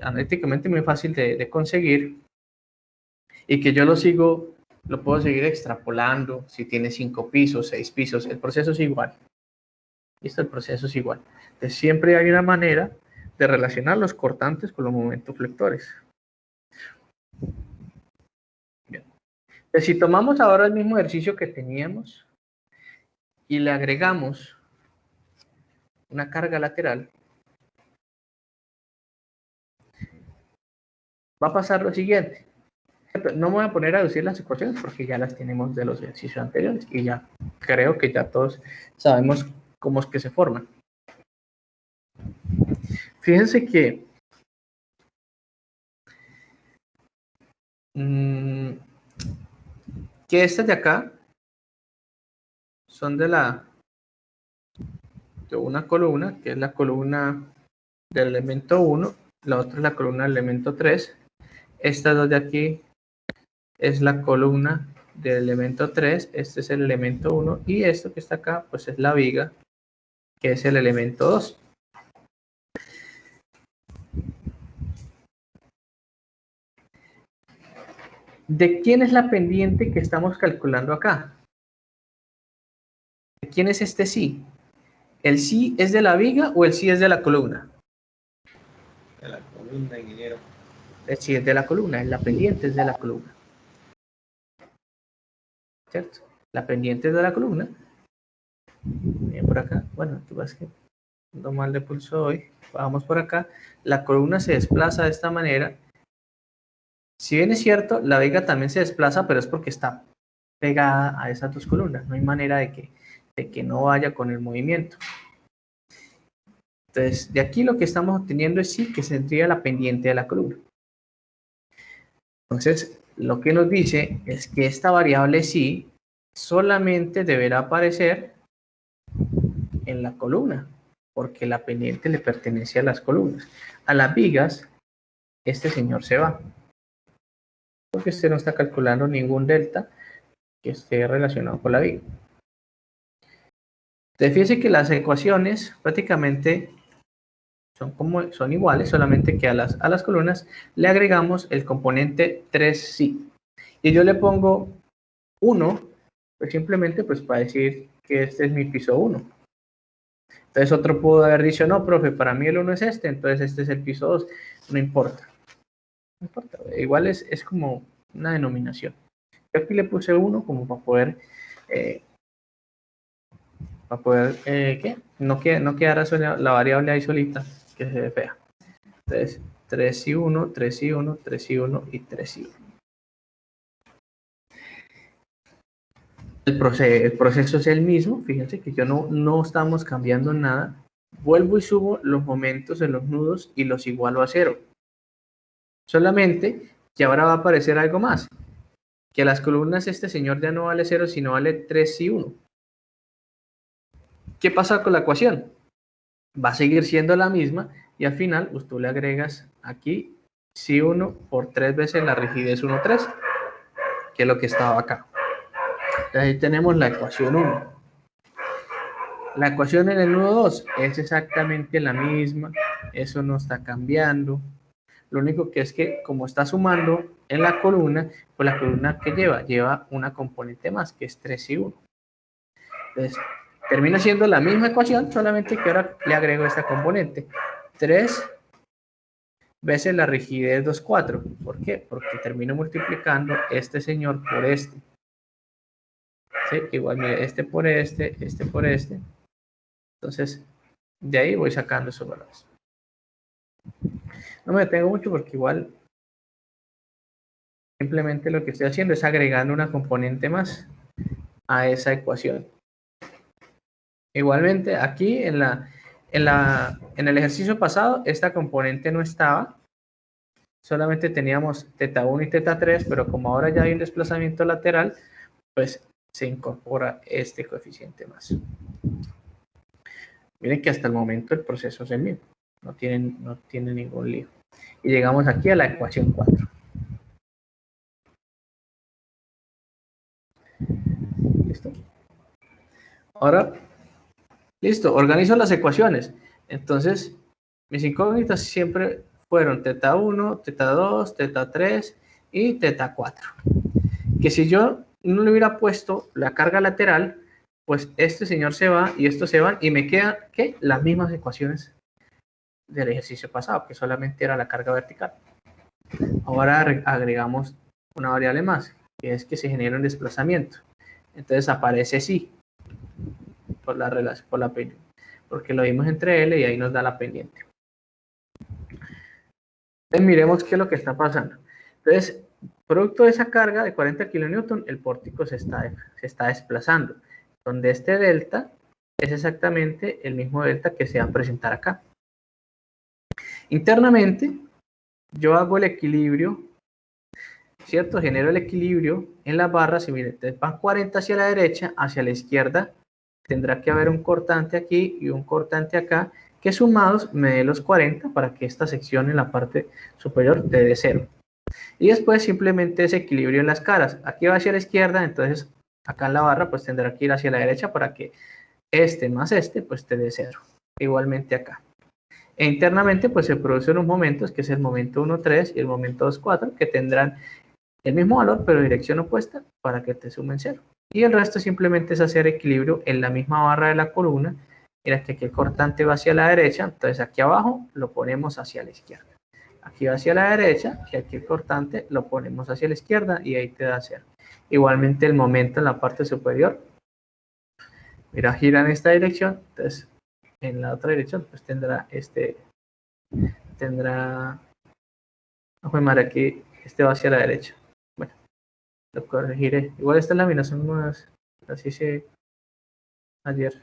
analíticamente muy fácil de conseguir y que yo lo puedo seguir extrapolando si tiene 5 pisos, 6 pisos, el proceso es igual. ¿Listo? El proceso es igual. Entonces, siempre hay una manera de relacionar los cortantes con los momentos flectores. Bien. Entonces, si tomamos ahora el mismo ejercicio que teníamos y le agregamos una carga lateral, va a pasar lo siguiente. No me voy a poner a deducir las ecuaciones porque ya las tenemos de los ejercicios anteriores y ya creo que ya todos sabemos cómo es que se forman. Fíjense que estas de acá son de una columna, que es la columna del elemento 1, la otra es la columna del elemento 3. Estas dos de aquí es la columna del elemento 3, este es el elemento 1, y esto que está acá, pues es la viga, que es el elemento 2. ¿De quién es la pendiente que estamos calculando acá? ¿De quién es este sí? ¿El sí es de la viga o el sí es de la columna? De la columna, ingeniero. El sí es de la columna, la pendiente es de la columna. ¿Cierto? La pendiente es de la columna. Bien por acá. Bueno, tú ves que ando mal de pulso hoy. Vamos por acá. La columna se desplaza de esta manera. Si bien es cierto, la viga también se desplaza, pero es porque está pegada a esas dos columnas. No hay manera de que no vaya con el movimiento. Entonces, de aquí lo que estamos obteniendo es sí que sería la pendiente de la columna. Entonces, lo que nos dice es que esta variable sí solamente deberá aparecer en la columna, porque la pendiente le pertenece a las columnas. A las vigas, este señor se va, porque usted no está calculando ningún delta que esté relacionado con la viga. Entonces, fíjese que las ecuaciones prácticamente son iguales, solamente que a las columnas le agregamos el componente 3sí. Y yo le pongo 1, pues simplemente pues para decir que este es mi piso 1. Entonces otro pudo haber dicho, no, profe, para mí el 1 es este, entonces este es el piso 2. No importa. No importa. Igual es como una denominación. Yo aquí le puse 1 como para poder, ¿qué? No quedara la variable ahí solita, que se ve fea. Entonces, 3 y 1, 3 y 1, 3 y 1 y 3 y 1. El proceso es el mismo. Fíjense que yo no estamos cambiando nada. Vuelvo y subo los momentos en los nudos y los igualo a 0. Solamente que ahora va a aparecer algo más. Que a las columnas este señor ya no vale 0, sino vale 3 y 1. ¿Qué pasa con la ecuación? Va a seguir siendo la misma y al final pues, tú le agregas aquí si 1 por 3 veces la rigidez 1, 3, que es lo que estaba acá. Ahí tenemos la ecuación 1. La ecuación en el nudo 2 es exactamente la misma, eso no está cambiando. Lo único que es que como está sumando en la columna, pues la columna que lleva una componente más, que es 3 y 1. Entonces, termina siendo la misma ecuación, solamente que ahora le agrego esta componente. 3 veces la rigidez 2, 4. ¿Por qué? Porque termino multiplicando este señor por este. ¿Sí? Igual, mire, este por este por este. Entonces, de ahí voy sacando esos valores. No me detengo mucho porque igual simplemente lo que estoy haciendo es agregando una componente más a esa ecuación. Igualmente, aquí en el ejercicio pasado, esta componente no estaba. Solamente teníamos teta 1 y teta 3, pero como ahora ya hay un desplazamiento lateral, pues se incorpora este coeficiente más. Miren que hasta el momento el proceso es el mismo. No tiene ningún lío. Y llegamos aquí a la ecuación 4. ¿Listo? Ahora, listo, organizo las ecuaciones. Entonces, mis incógnitas siempre fueron teta 1, teta 2, teta 3 y teta 4. Que si yo no le hubiera puesto la carga lateral, pues este señor se va y estos se van y me quedan, ¿qué? Las mismas ecuaciones del ejercicio pasado, que solamente era la carga vertical. Ahora agregamos una variable más, que es que se genera un desplazamiento. Entonces aparece sí, por la pendiente, porque lo vimos entre L y ahí nos da la pendiente. Entonces miremos qué es lo que está pasando. Entonces, producto de esa carga de 40 kN, el pórtico se está desplazando, donde este delta es exactamente el mismo delta que se va a presentar acá. Internamente, yo hago el equilibrio, ¿cierto? Genero el equilibrio en las barras y miren, van 40 hacia la derecha, hacia la izquierda tendrá que haber un cortante aquí y un cortante acá, que sumados me dé los 40 para que esta sección en la parte superior te dé 0. Y después simplemente ese equilibrio en las caras. Aquí va hacia la izquierda, entonces acá en la barra pues tendrá que ir hacia la derecha para que este más este pues te dé 0. Igualmente acá. E internamente pues se producen unos momentos que es el momento 1,3 y el momento 2,4 que tendrán el mismo valor pero dirección opuesta para que te sumen 0. Y el resto simplemente es hacer equilibrio en la misma barra de la columna. Mira que aquí el cortante va hacia la derecha, entonces aquí abajo lo ponemos hacia la izquierda. Aquí va hacia la derecha y aquí el cortante lo ponemos hacia la izquierda y ahí te da 0. Igualmente el momento en la parte superior, mira, gira en esta dirección, entonces en la otra dirección pues tendrá, aquí este va hacia la derecha. Bueno, lo corregiré. Igual esta lámina son más, así se ayer.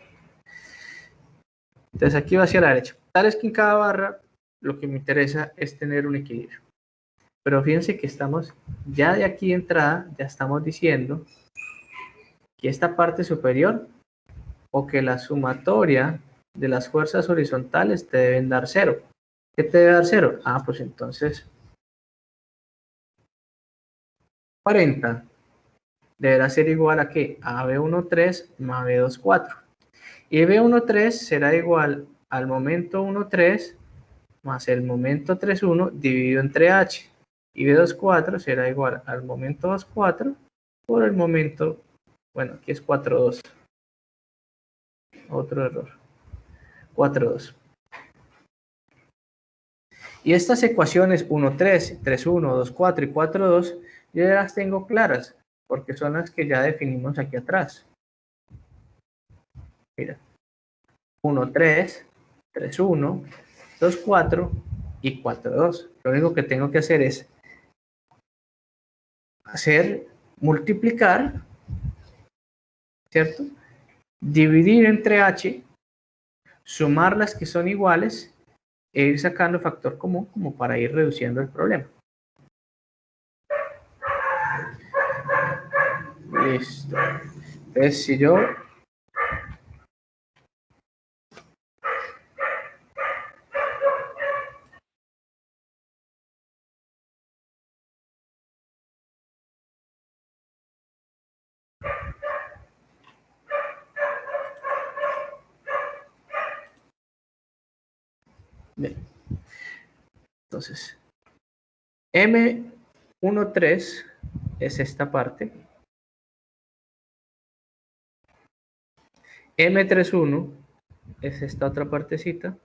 Entonces aquí va hacia la derecha. Tal es que en cada barra lo que me interesa es tener un equilibrio. Pero fíjense que estamos, ya de aquí de entrada, ya estamos diciendo que esta parte superior o que la sumatoria de las fuerzas horizontales te deben dar 0. ¿Qué te debe dar 0? Ah, pues entonces 40 deberá ser igual a ¿qué? A B13 más B24. Y B13 será igual al momento 13 más el momento 31 dividido entre H. Y B24 será igual al momento 24 por el momento, bueno, aquí es 42. Otro error. 42. Y estas ecuaciones 1,3, 3,1, 2,4 y 4,2 yo ya las tengo claras porque son las que ya definimos aquí atrás. Mira, 1,3, 3,1, 2,4 y 4,2. Lo único que tengo que hacer es multiplicar, ¿cierto? Dividir entre H, sumar las que son iguales e ir sacando factor común como para ir reduciendo el problema. Listo. Entonces, si yo bien. Entonces, M13 es esta parte. M31 es esta otra partecita.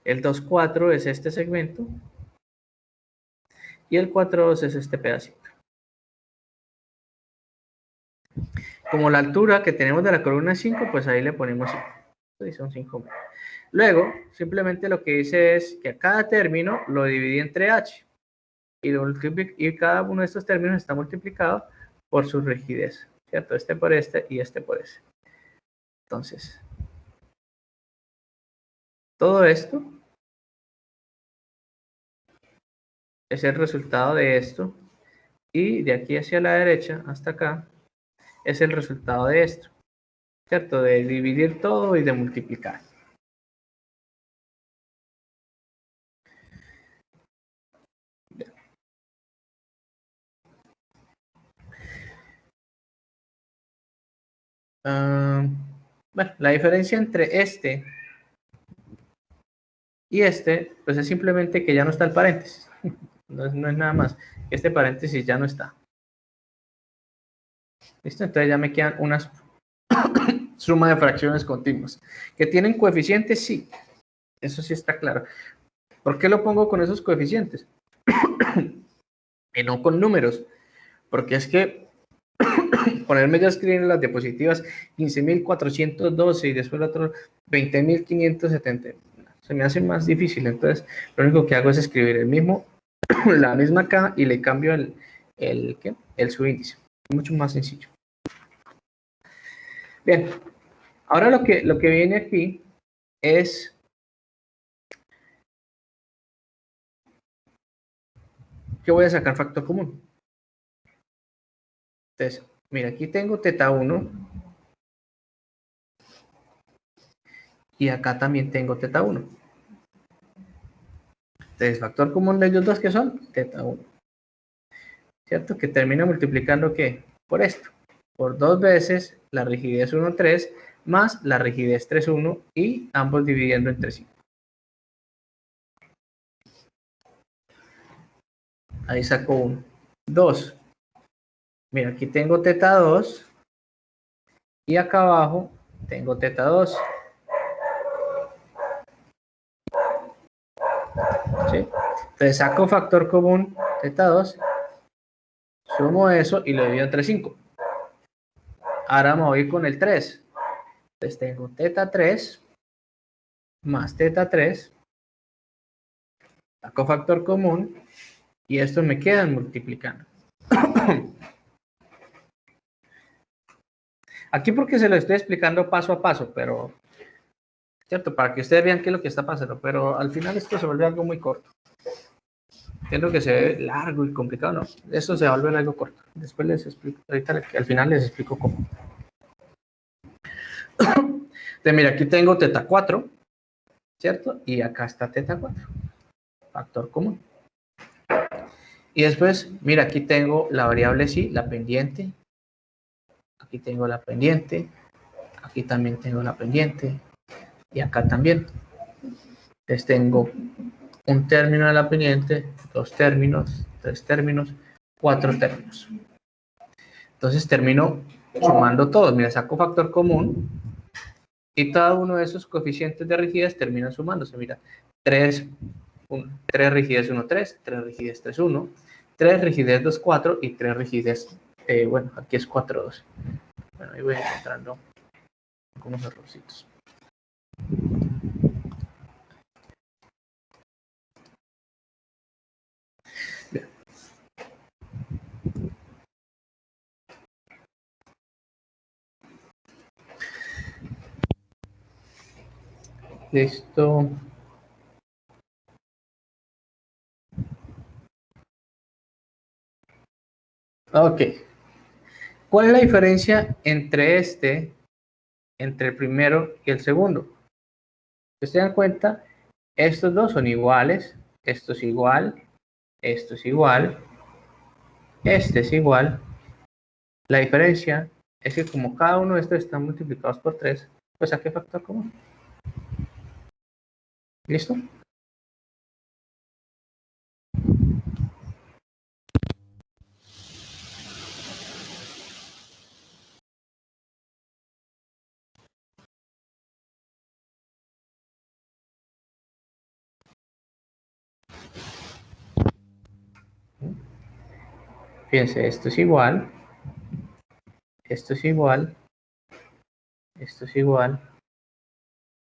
El 2,4 es este segmento. Y el 4,2 es este pedacito. Como la altura que tenemos de la columna es 5, pues ahí le ponemos 5. Entonces son 5 metros. Luego, simplemente lo que dice es que a cada término lo dividí entre H. Y cada uno de estos términos está multiplicado por su rigidez. ¿Cierto? Este por este y este por este. Entonces, todo esto es el resultado de esto. Y de aquí hacia la derecha hasta acá es el resultado de esto. ¿Cierto? De dividir todo y de multiplicar. Bueno, la diferencia entre este y este, pues es simplemente que ya no está el paréntesis. No es nada más. Este paréntesis ya no está. ¿Listo? Entonces ya me quedan unas suma de fracciones continuas. ¿Que tienen coeficientes? Sí. Eso sí está claro. ¿Por qué lo pongo con esos coeficientes? Y no con números. Porque es que ponerme ya a escribir en las diapositivas 15.412 y después el otro 20.570. Se me hace más difícil. Entonces, lo único que hago es escribir el mismo, la misma acá y le cambio el subíndice. Mucho más sencillo. Bien, ahora lo que viene aquí es que voy a sacar factor común. Entonces, mira, aquí tengo teta 1 y acá también tengo teta 1. Entonces, factor común de ellos dos, ¿qué son? Teta 1. ¿Cierto? Que termina multiplicando, ¿qué? Por esto. Por 2 veces la rigidez 1,3 más la rigidez 3,1 y ambos dividiendo entre sí. Ahí saco 1. 2. Mira, aquí tengo teta 2 y acá abajo tengo teta 2. ¿Sí? Entonces saco factor común teta 2, sumo eso y lo divido entre 5. Ahora me voy con el 3. Entonces tengo teta 3 más teta 3. Saco factor común y estos me quedan multiplicando. Aquí porque se lo estoy explicando paso a paso, pero cierto, para que ustedes vean qué es lo que está pasando, pero al final esto se vuelve algo muy corto. Entiendo que se ve largo y complicado, no, esto se va a volver algo corto. Después les explico, ahorita al final les explico cómo. Entonces, mira, aquí tengo teta 4, ¿cierto? Y acá está teta 4, factor común. Y después, mira, aquí tengo la variable sí, la pendiente. Aquí tengo la pendiente. Aquí también tengo la pendiente. Y acá también. Entonces tengo un término de la pendiente, 2 términos, 3 términos, 4 términos. Entonces termino sumando todos. Mira, saco factor común y cada uno de esos coeficientes de rigidez termina sumándose. Mira, 3 rigidez 1, 3, 3 rigidez 3, 1, 3 rigidez 2, 4 y 3 rigidez, bueno, aquí es 4, 2. Bueno, ahí voy encontrando algunos errorcitos. Bien. Listo. Ok. ¿Cuál es la diferencia entre entre el primero y el segundo? Si se dan cuenta, estos dos son iguales. Esto es igual. Esto es igual. Este es igual. La diferencia es que como cada uno de estos están multiplicados por 3, pues saqué factor común. ¿Listo? Fíjense, esto es igual. Esto es igual. Esto es igual.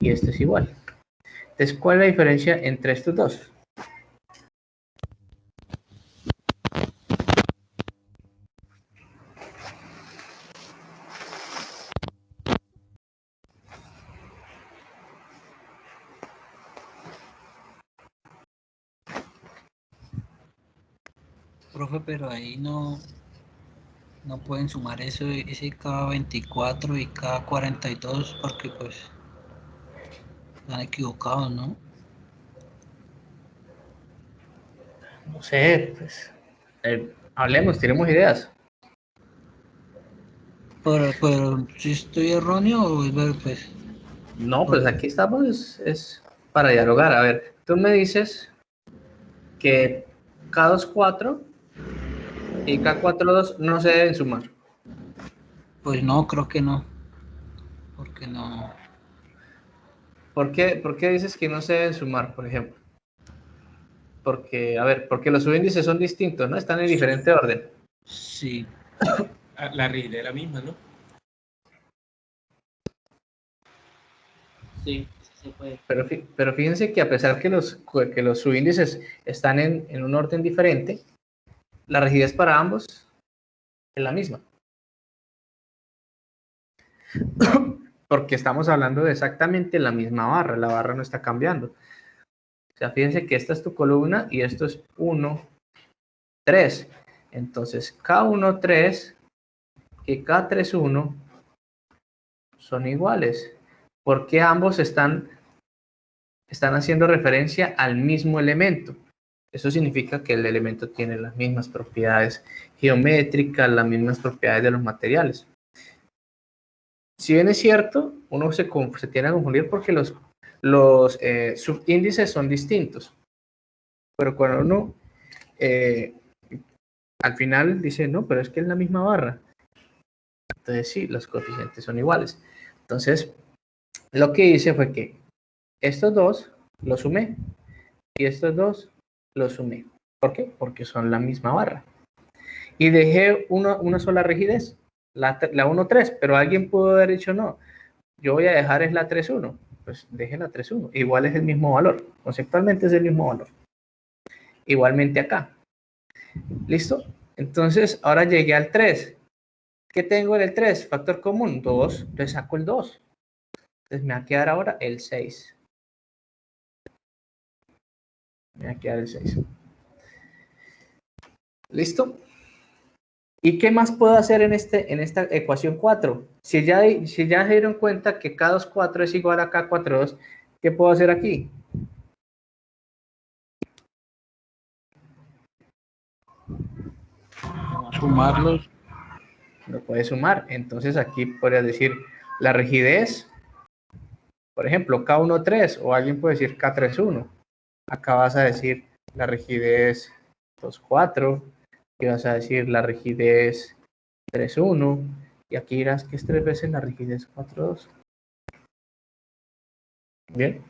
Y esto es igual. Entonces, ¿cuál es la diferencia entre estos dos? Profe, pero ahí no pueden sumar eso, ese K24 y K42 porque pues están equivocados, ¿no? No sé, pues hablemos, tiremos ideas. Pero si estoy erróneo o es ver, pues. No, pues aquí estamos, es para dialogar. A ver, tú me dices que K24 y K42 no se deben sumar. Pues no, creo que no. Porque no. ¿Por qué dices que no se deben sumar, por ejemplo? Porque, a ver, porque los subíndices son distintos, ¿no? Están en diferente orden. Sí. La rigidez es la misma, ¿no? Sí, se puede. Pero fíjense que a pesar que los subíndices están en un orden diferente, la rigidez para ambos es la misma. Porque estamos hablando de exactamente la misma barra, la barra no está cambiando. O sea, fíjense que esta es tu columna y esto es 1, 3. Entonces, K1, 3 y K3, 1 son iguales. Porque ambos están haciendo referencia al mismo elemento. Eso significa que el elemento tiene las mismas propiedades geométricas, las mismas propiedades de los materiales. Si bien es cierto, uno se tiene a confundir porque los subíndices son distintos. Pero cuando uno al final dice, no, pero es que es la misma barra. Entonces sí, los coeficientes son iguales. Entonces, lo que hice fue que estos dos los sumé y estos dos los sumé. ¿Por qué? Porque son la misma barra. Y dejé una sola rigidez, la 1,3, pero alguien pudo haber dicho no. Yo voy a dejar es la 3,1. Pues deje la 3,1. Igual es el mismo valor. Conceptualmente es el mismo valor. Igualmente acá. ¿Listo? Entonces, ahora llegué al 3. ¿Qué tengo en el 3? Factor común, 2. Le saco el 2. Entonces me va a quedar ahora el 6. Me va a quedar el 6. ¿Listo? ¿Y qué más puedo hacer en esta ecuación 4? Si ya se dieron cuenta que K2, 4 es igual a K4, 2, ¿qué puedo hacer aquí? Sumarlos. Lo puedes sumar. Entonces aquí podrías decir la rigidez, por ejemplo, K1, 3, o alguien puede decir K3, 1. Acá vas a decir la rigidez 2, 4, y vas a decir la rigidez 3, 1, y aquí dirás que es 3 veces la rigidez 4, 2. Bien.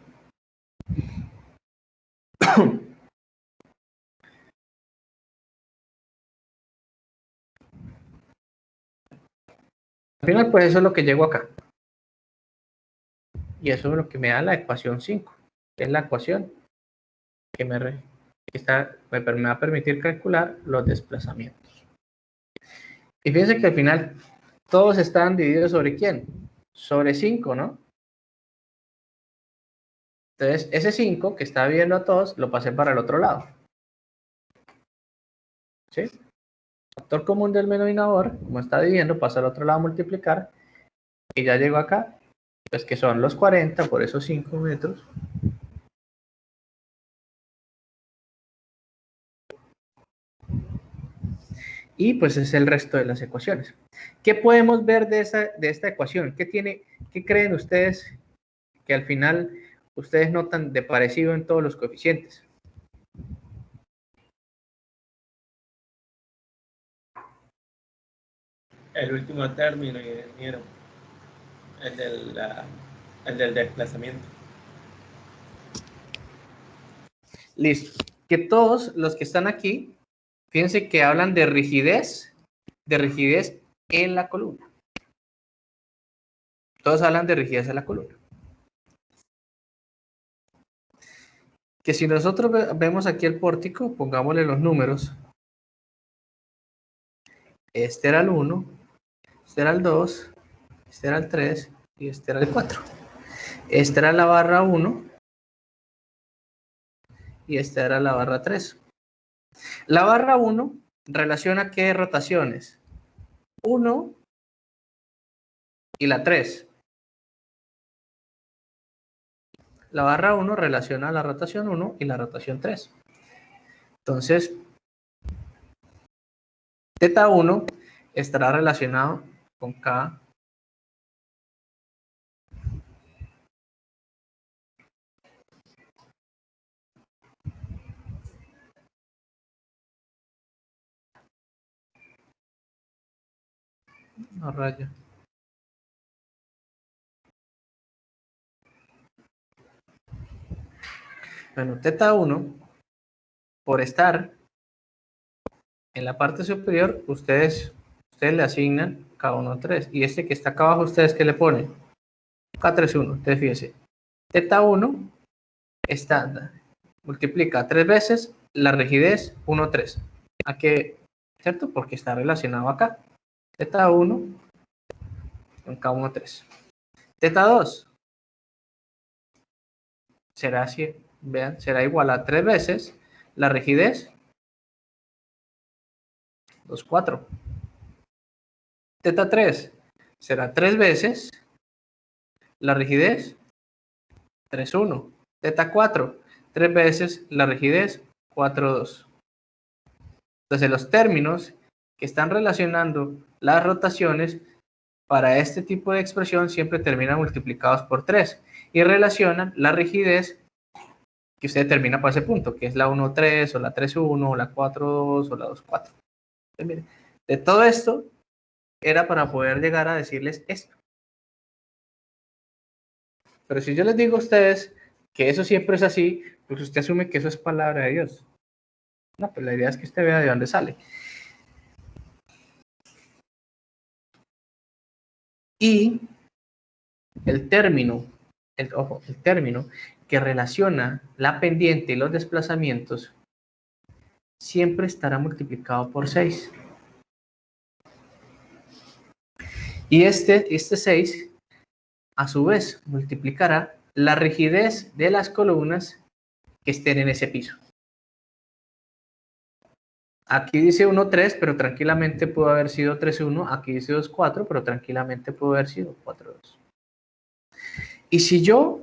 Al final, pues eso es lo que llego acá. Y eso es lo que me da la ecuación 5. Es la ecuación que me va a permitir calcular los desplazamientos. Y fíjense que al final todos están divididos sobre ¿quién? Sobre 5, ¿no? Entonces, ese 5 que está dividiendo a todos, lo pasé para el otro lado. ¿Sí? Factor común del denominador, como está dividiendo, pasa al otro lado a multiplicar. Y ya llego acá, pues que son los 40 por esos 5 metros. Y pues es el resto de las ecuaciones. ¿Qué podemos ver de esta ecuación? ¿Qué creen ustedes que al final ustedes notan de parecido en todos los coeficientes? El último término, ingeniero. El del desplazamiento. Listo. Que todos los que están aquí, fíjense que hablan de rigidez en la columna. Todos hablan de rigidez en la columna. Que si nosotros vemos aquí el pórtico, pongámosle los números. Este era el 1, este era el 2, este era el 3 y este era el 4. Esta era la barra 1 y esta era la barra 3. La barra 1 relaciona qué rotaciones? 1 y la 3. La barra 1 relaciona la rotación 1 y la rotación 3. Entonces, teta 1 estará relacionado con K. No raya. Bueno, teta 1, por estar en la parte superior, ustedes le asignan K1, 3. Y este que está acá abajo, ¿ustedes qué le ponen? K3, 1. Entonces, fíjense. Teta 1 multiplica 3 veces la rigidez 1, 3. ¿A qué? ¿Cierto? Porque está relacionado acá. Teta 1 con K1, 3. Teta 2 será así, vean, será igual a 3 veces la rigidez 2, 4. Teta 3 será 3 veces la rigidez 3, 1. Teta 4, 3 veces la rigidez 4, 2. Entonces los términos que están relacionando las rotaciones para este tipo de expresión siempre terminan multiplicados por 3 y relacionan la rigidez que usted determina para ese punto, que es la 1,3 o la 3,1 o la 4,2 o la 2,4. De todo esto era para poder llegar a decirles esto. Pero si yo les digo a ustedes que eso siempre es así, pues usted asume que eso es palabra de Dios. No, pues la idea es que usted vea de dónde sale. Y el término, el término que relaciona la pendiente y los desplazamientos siempre estará multiplicado por 6. Y este 6, a su vez, multiplicará la rigidez de las columnas que estén en ese piso. Aquí dice 1,3, pero tranquilamente pudo haber sido 3,1. Aquí dice 2,4, pero tranquilamente pudo haber sido 4,2. Y si yo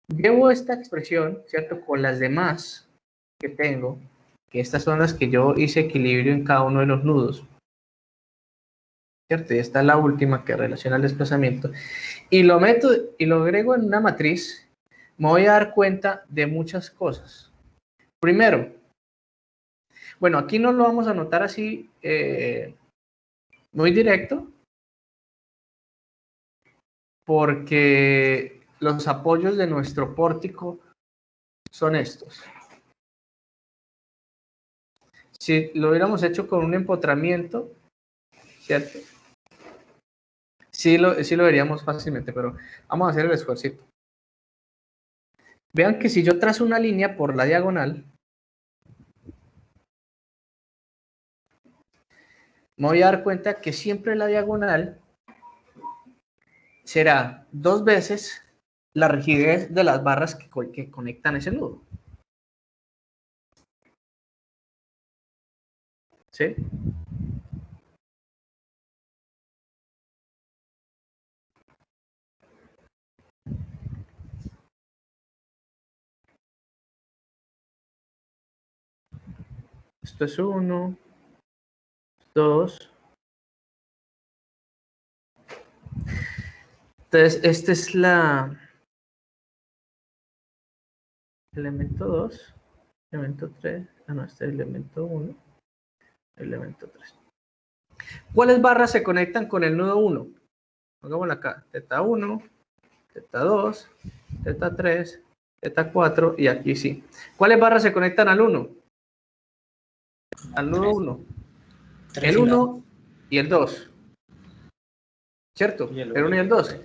llevo esta expresión, ¿cierto?, con las demás que tengo, que estas son las que yo hice equilibrio en cada uno de los nudos, ¿cierto? Y esta es la última que relaciona el desplazamiento. Y lo meto y lo agrego en una matriz, me voy a dar cuenta de muchas cosas. Primero, bueno, aquí no lo vamos a anotar así muy directo, porque los apoyos de nuestro pórtico son estos. Si lo hubiéramos hecho con un empotramiento, ¿cierto? Sí lo veríamos fácilmente, pero vamos a hacer el esfuerzo. Vean que si yo trazo una línea por la diagonal, me voy a dar cuenta que siempre la diagonal será 2 veces la rigidez de las barras que conectan ese nudo. ¿Sí? Esto es 1, 2. Entonces, este es elemento 2, elemento 3, no, este es elemento 1, elemento 3. ¿Cuáles barras se conectan con el nudo 1? Pongámosla acá, teta 1, teta 2, teta 3, teta 4 y aquí sí. ¿Cuáles barras se conectan al 1? Al nudo 1. El 1 y el 2. ¿Cierto? El 1 y el 2.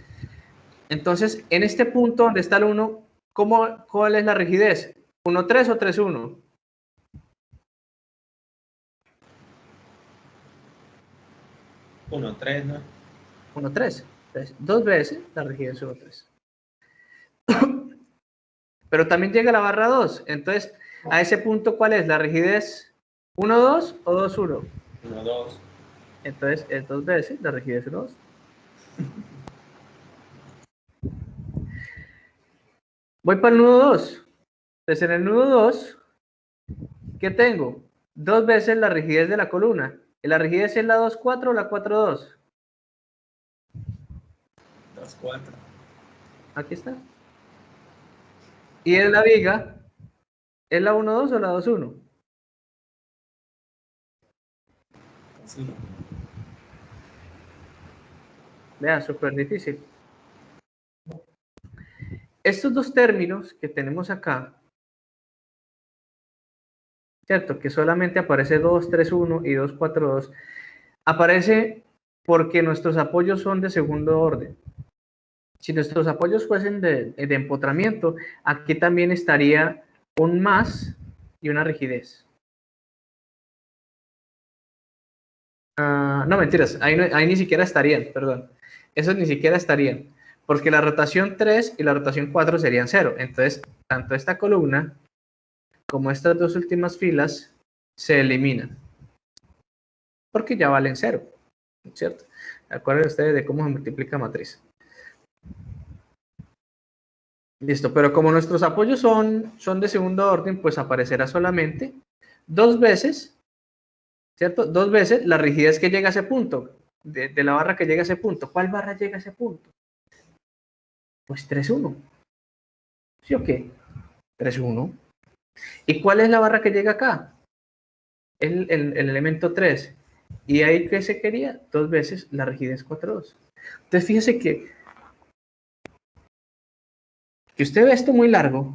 Entonces, en este punto donde está el 1, ¿cuál es la rigidez? ¿1,3 o 3,1? 1,3, ¿no? 1,3. 2 veces la rigidez 1,3. Pero también llega la barra 2. Entonces, a ese punto, ¿cuál es? ¿La rigidez 1,2 o 2,1? 1,2. Entonces, es 2 veces la rigidez 1,2. Voy para el nudo 2. Entonces, en el nudo 2, ¿qué tengo? 2 veces la rigidez de la columna. ¿Y la rigidez es la 2,4 o la 4,2? 2,4. Aquí está. ¿Y en la viga? ¿Es la 1,2 o la 2,1? Sí. Vean, súper difícil. Estos dos términos que tenemos acá, ¿cierto? Que solamente aparece 2,3,1 y 2,4,2, aparece porque nuestros apoyos son de segundo orden. Si nuestros apoyos fuesen de empotramiento, aquí también estaría un más y una rigidez. No, mentiras, ahí ni siquiera estarían, perdón. Esos ni siquiera estarían, porque la rotación 3 y la rotación 4 serían 0. Entonces, tanto esta columna como estas dos últimas filas se eliminan, porque ya valen 0, ¿cierto? Acuérdense ustedes de cómo se multiplica matriz. Listo, pero como nuestros apoyos son de segundo orden, pues aparecerá solamente 2 veces, ¿cierto? 2 veces la rigidez que llega a ese punto, de la barra que llega a ese punto. ¿Cuál barra llega a ese punto? Pues 3,1. ¿Sí o qué? 3,1. ¿Y cuál es la barra que llega acá? El elemento 3. ¿Y ahí qué se quería? 2 veces la rigidez 4,2. Entonces fíjese que usted ve esto muy largo,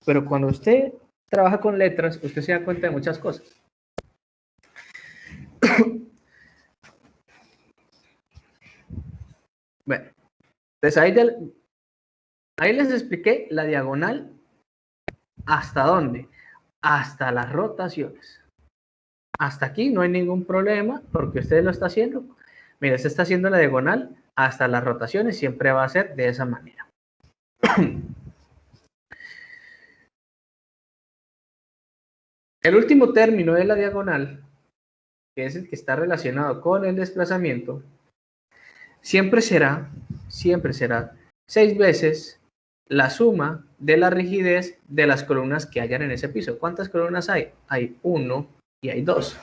pero cuando usted trabaja con letras, usted se da cuenta de muchas cosas. Bueno, entonces ahí les expliqué la diagonal. ¿Hasta dónde? Hasta las rotaciones. Hasta aquí no hay ningún problema porque usted lo está haciendo. Mira, se está haciendo la diagonal hasta las rotaciones, siempre va a ser de esa manera. El último término de la diagonal, que es el que está relacionado con el desplazamiento, siempre será 6 veces la suma de la rigidez de las columnas que hayan en ese piso. ¿Cuántas columnas hay? Hay 1 y hay 2.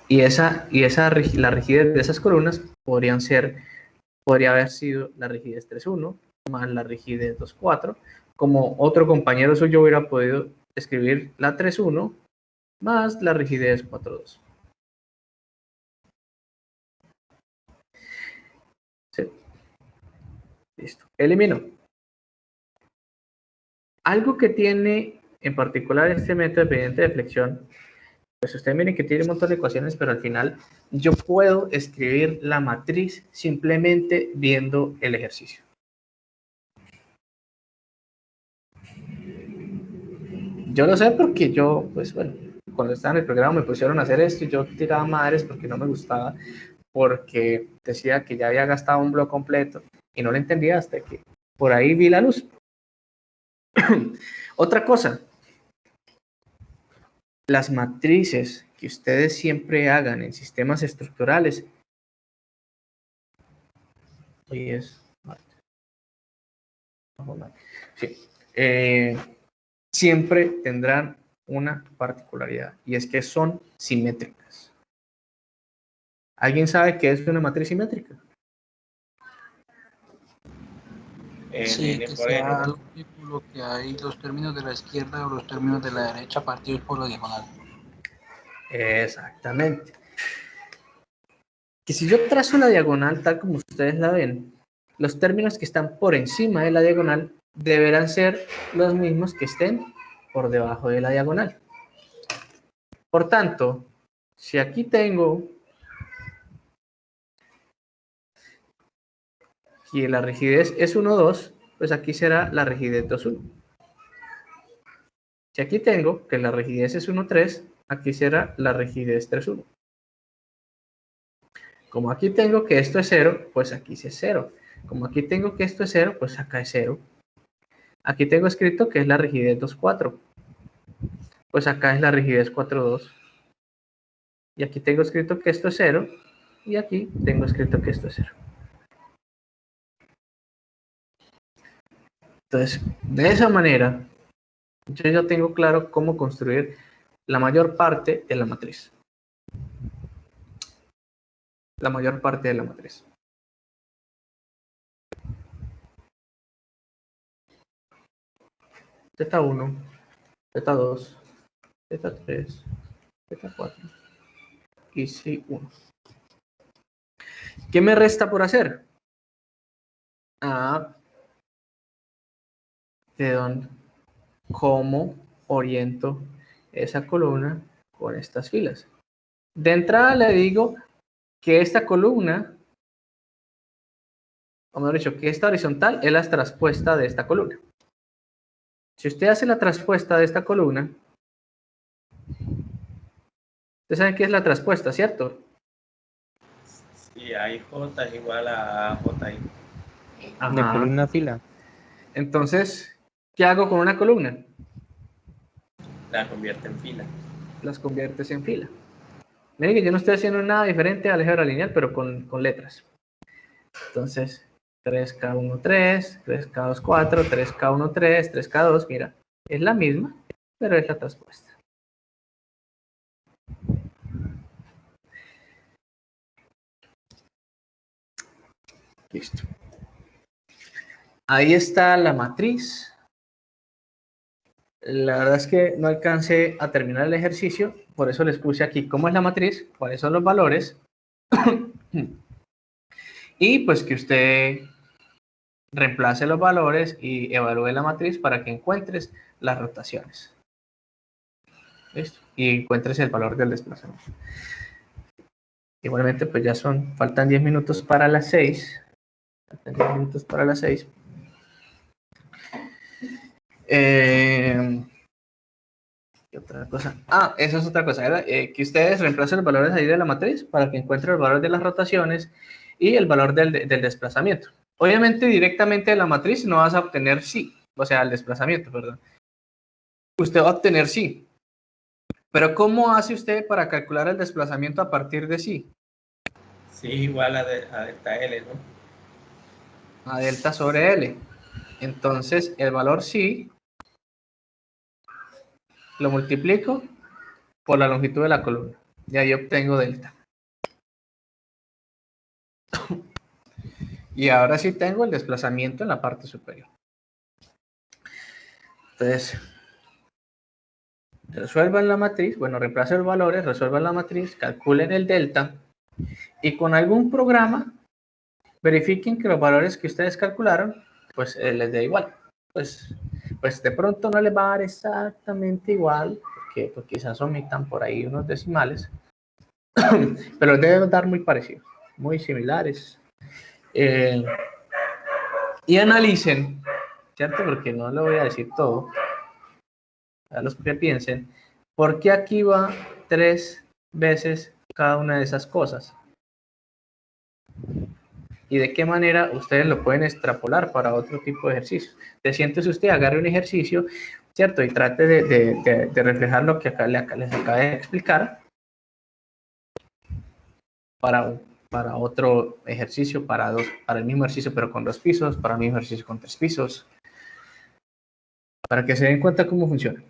Y la rigidez de esas columnas podría haber sido la rigidez 3,1 más la rigidez 2,4, como otro compañero suyo hubiera podido escribir la 3,1 más la rigidez 4,2. ¿Sí? Listo. Elimino. Algo que tiene en particular este método dependiente de flexión, pues ustedes miren que tiene un montón de ecuaciones, pero al final yo puedo escribir la matriz simplemente viendo el ejercicio. Yo lo sé porque yo, pues bueno, cuando estaba en el programa me pusieron a hacer esto y yo tiraba madres porque no me gustaba, porque decía que ya había gastado un bloque completo y no lo entendía hasta que por ahí vi la luz. Otra cosa, las matrices que ustedes siempre hagan en sistemas estructurales. Hoy es martes. Sí. Siempre tendrán una particularidad y es que son simétricas. ¿Alguien sabe qué es una matriz simétrica? Sí, N que por N, sea ¿no? algo círculo que hay los términos de la izquierda o los términos de la derecha partidos por la diagonal. Exactamente. Que si yo trazo la diagonal tal como ustedes la ven, los términos que están por encima de la diagonal deberán ser los mismos que estén por debajo de la diagonal. Por tanto, si aquí tengo que la rigidez es 1,2, pues aquí será la rigidez 2,1. Si aquí tengo que la rigidez es 1,3, aquí será la rigidez 3,1. Como aquí tengo que esto es 0, pues aquí sí es 0. Como aquí tengo que esto es 0, pues acá es 0. Aquí tengo escrito que es la rigidez 2,4. Pues acá es la rigidez 4,2. Y aquí tengo escrito que esto es 0. Y aquí tengo escrito que esto es 0. Entonces, de esa manera, yo ya tengo claro cómo construir la mayor parte de la matriz. La mayor parte de la matriz. Z1, Z2, Z3, Z4 y C1. ¿Qué me resta por hacer? ¿Cómo oriento esa columna con estas filas? De entrada le digo que esta columna, o mejor dicho, que esta horizontal es la traspuesta de esta columna. Si usted hace la traspuesta de esta columna, ustedes saben qué es la traspuesta, ¿cierto? Sí, hay J es igual a JI. De Ajá. columna a fila. Entonces, ¿qué hago con una columna? La convierte en fila. Las conviertes en fila. Miren que yo no estoy haciendo nada diferente al álgebra lineal, pero con letras. Entonces, 3K1, 3, 3K2, 4, 3K1, 3, 3K2, mira, es la misma, pero es la traspuesta. Listo. Ahí está la matriz. La verdad es que no alcancé a terminar el ejercicio, por eso les puse aquí cómo es la matriz, cuáles son los valores, y pues que usted reemplace los valores y evalúe la matriz para que encuentres las rotaciones. ¿Listo? Y encuentres el valor del desplazamiento. Igualmente, pues ya faltan 10 minutos para las 6. Faltan 10 minutos para las 6. ¿Qué otra cosa? Ah, esa es otra cosa. Era, que ustedes reemplacen los valores ahí de la matriz para que encuentren el valor de las rotaciones y el valor del desplazamiento. Obviamente, directamente de la matriz no vas a obtener sí, o sea, el desplazamiento, perdón. Usted va a obtener sí. Pero ¿cómo hace usted para calcular el desplazamiento a partir de sí? Sí, igual a delta L, ¿no? A delta sobre L. Entonces, el valor sí lo multiplico por la longitud de la columna. Y ahí obtengo delta. Y ahora sí tengo el desplazamiento en la parte superior. Entonces, resuelvan la matriz, bueno, reemplacen los valores, resuelvan la matriz, calculen el delta y con algún programa verifiquen que los valores que ustedes calcularon, pues les dé igual. Pues de pronto no les va a dar exactamente igual, porque pues, quizás omitan por ahí unos decimales, pero deben dar muy parecidos, muy similares. Y analicen, ¿cierto? Porque no le voy a decir todo, a los que piensen, ¿por qué aquí va 3 veces cada una de esas cosas? Y de qué manera ustedes lo pueden extrapolar para otro tipo de ejercicios. Siéntese usted, agarre un ejercicio, ¿cierto? Y trate de reflejar lo que acá les acabé de explicar para otro ejercicio, para el mismo ejercicio pero con 2 pisos, para el mismo ejercicio con 3 pisos, para que se den cuenta cómo funciona.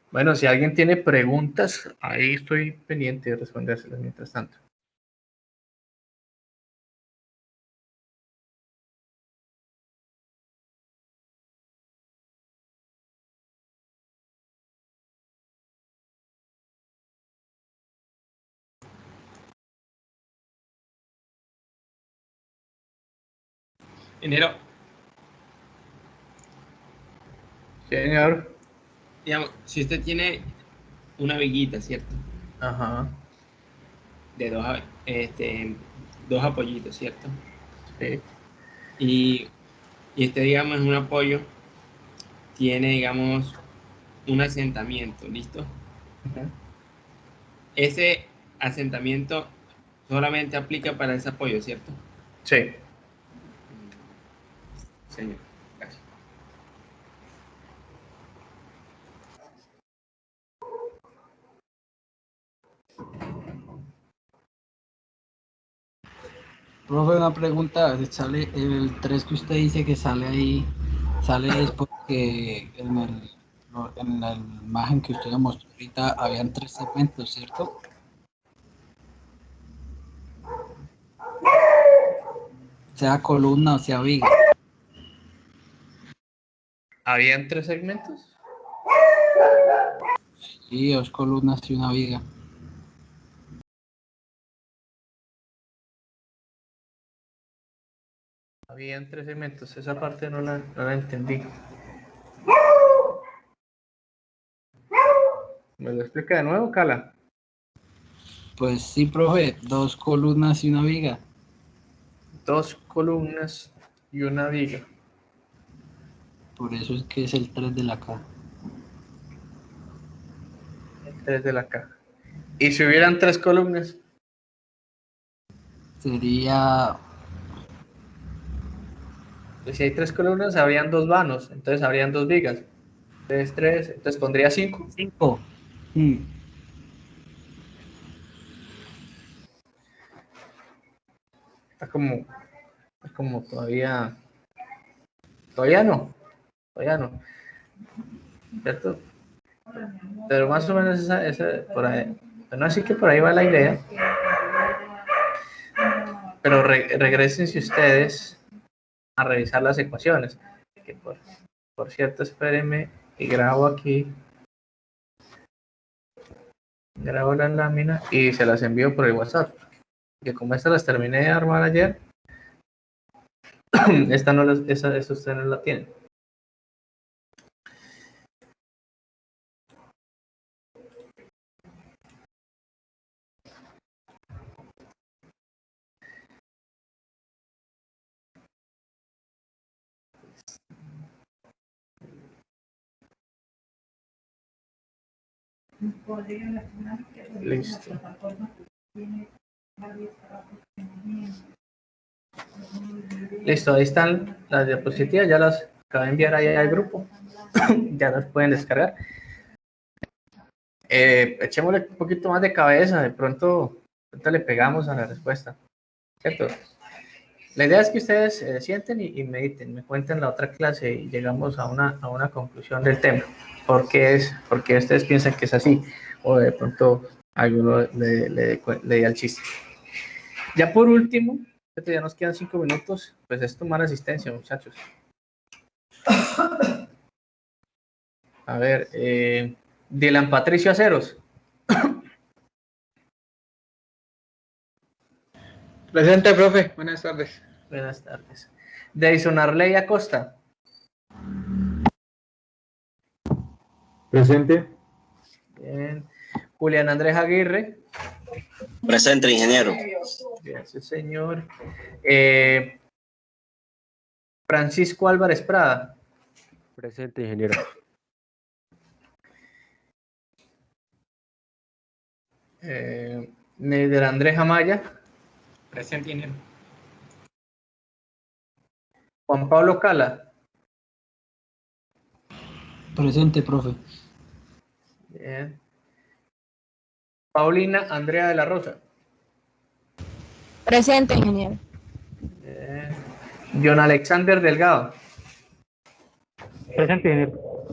Bueno, si alguien tiene preguntas, ahí estoy pendiente de respondérselas mientras tanto. Ingeniero, Señor. digamos, si usted tiene una viguita, ¿cierto? Ajá. De dos apoyitos, ¿cierto? Sí. Y este, digamos, un apoyo tiene, digamos, un asentamiento, ¿listo? Ujú. Ese asentamiento solamente aplica para ese apoyo, ¿cierto? Sí. Señor, gracias. Profe, una pregunta, ¿sale el 3 que usted dice que sale ahí, sale es porque en la imagen que usted mostró ahorita habían 3 segmentos, ¿cierto? Sea columna o sea viga. ¿Habían 3 segmentos? Sí, 2 columnas y una viga. Habían 3 segmentos. Esa parte no la entendí. ¿Me lo explica de nuevo, Cala? Pues sí, profe, 2 columnas y una viga. 2 columnas y una viga. Por eso es que es el 3 de la K. 3 de la caja. Y si hubieran 3 columnas, Sería, pues si hay 3 columnas, habrían 2 vanos, entonces habrían 2 vigas. 3, 3, entonces pondría 5. 5. Está como todavía no, ¿cierto? Pero más o menos por ahí, no así que por ahí va la idea, pero regresense ustedes a revisar las ecuaciones, que por cierto, espérenme y grabo aquí, grabo la lámina y se las envío por el WhatsApp, que como estas las terminé de armar ayer, esta no esa ustedes no la tienen. Listo. Listo, ahí están las diapositivas, ya las acabo de enviar ahí al grupo, ya las pueden descargar. Echémosle un poquito más de cabeza, de pronto le pegamos a la respuesta, ¿cierto? La idea es que ustedes sienten y mediten, me cuenten la otra clase y llegamos a una conclusión del tema. Porque ustedes piensan que es así, o de pronto alguno le dé al chiste. Ya por último, ya nos quedan 5 minutos, pues es tomar asistencia, muchachos. A ver, Dylan Patricio Aceros. Presente, profe. Buenas tardes. Buenas tardes. Deison Arley Acosta. Presente. Bien. Julián Andrés Aguirre. Presente, ingeniero. Bien, sí, señor. Francisco Álvarez Prada. Presente, ingeniero. Neider Andrés Amaya. Presente, ingeniero. Juan Pablo Cala. Presente, profe. Bien. Paulina Andrea de la Rosa. Presente, ingeniero. Bien. John Alexander Delgado. Presente, ingeniero.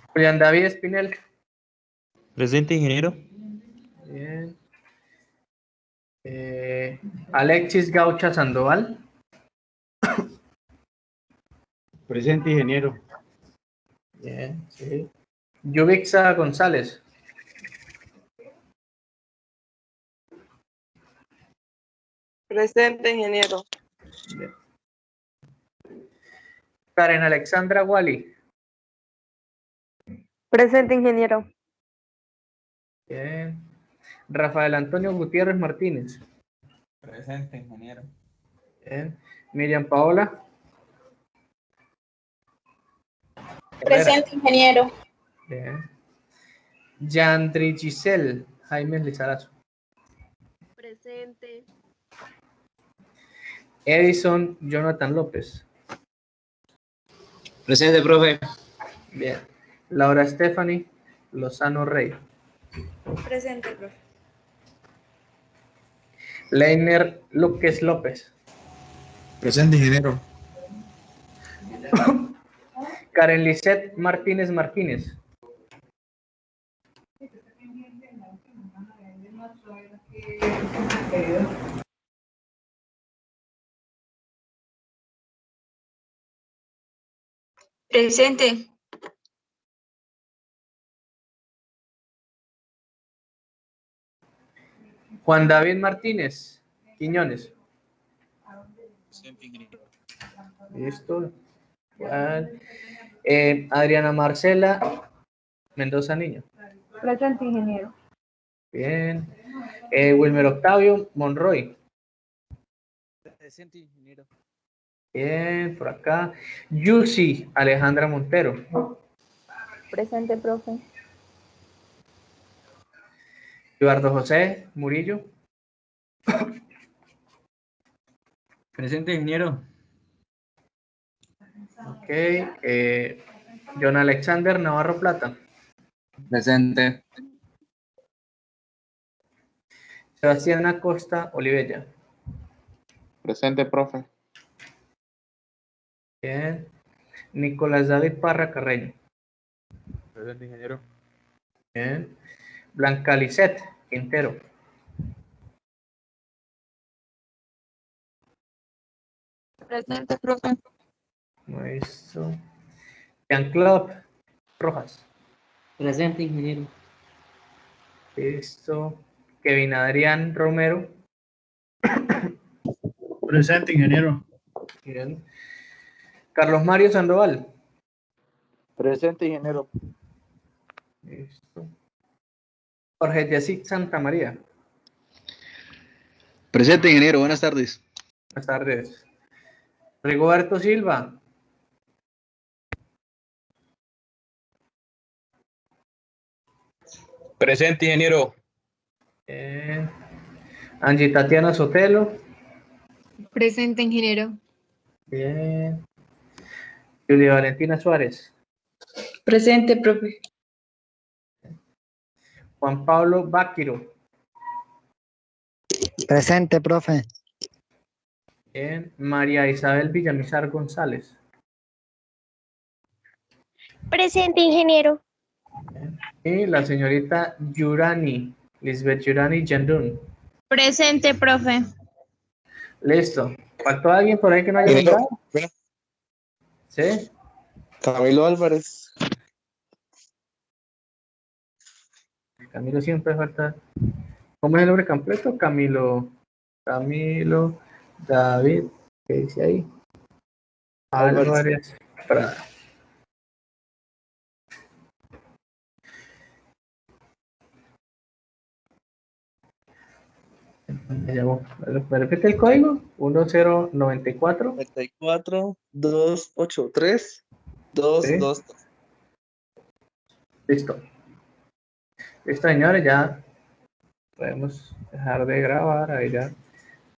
Julián David Espinel. Presente, ingeniero. Bien. Alexis Gaucha Sandoval. Presente, ingeniero. Bien, sí. Yubixa González. Presente, ingeniero. Bien. Karen Alexandra Wally. Presente, ingeniero. Bien. Rafael Antonio Gutiérrez Martínez. Presente, ingeniero. Bien. Miriam Paola. Presente, ingeniero. Bien. Yandri Giselle Jaime Lizarazo. Presente. Edison Jonathan López. Presente, profe. Bien. Laura Stephanie Lozano Rey. Presente, profe. Leiner Luques López. Presente, ingeniero. Karen Lisette Martínez Martínez. Presente. Juan David Martínez Quiñones. Presente, ingeniero. Listo. Juan. Adriana Marcela Mendoza Niño. Presente, ingeniero. Bien. Wilmer Octavio Monroy. Presente, ingeniero. Bien, por acá. Yusi Alejandra Montero. Presente, profe. Eduardo José Murillo. Presente, ingeniero. Ok. John Alexander Navarro Plata. Presente. Sebastián Acosta Olivella. Presente, profe. Bien. Nicolás David Parra Carreño. Presente, ingeniero. Bien. Blanca Lisette Quintero. Presente, profe. Listo. Jean-Claude Rojas. Presente, ingeniero. Listo. Kevin Adrián Romero. Presente, ingeniero. Bien. Carlos Mario Sandoval. Presente, ingeniero. Listo. Jorge Yacit Santa María. Presente, ingeniero. Buenas tardes. Buenas tardes. Rigoberto Silva. Presente, ingeniero. Angie Tatiana Sotelo. Presente, ingeniero. Bien. Julia Valentina Suárez. Presente, profe. Juan Pablo Báquiro. Presente, profe. Bien. María Isabel Villamizar González. Presente, ingeniero. Y la señorita Yurani, Lisbeth Yurani Yandun. Presente, profe. Listo. ¿Faltó alguien por ahí que no haya mandado? ¿Sí? Camilo Álvarez. Camilo siempre falta. ¿Cómo es el nombre completo? Camilo David, ¿qué dice ahí? Álvarez Prada. Me llamó. ¿Me repite el código? 1094. 94 283 222. Listo. Listo, señores, ya podemos dejar de grabar. Ahí ya.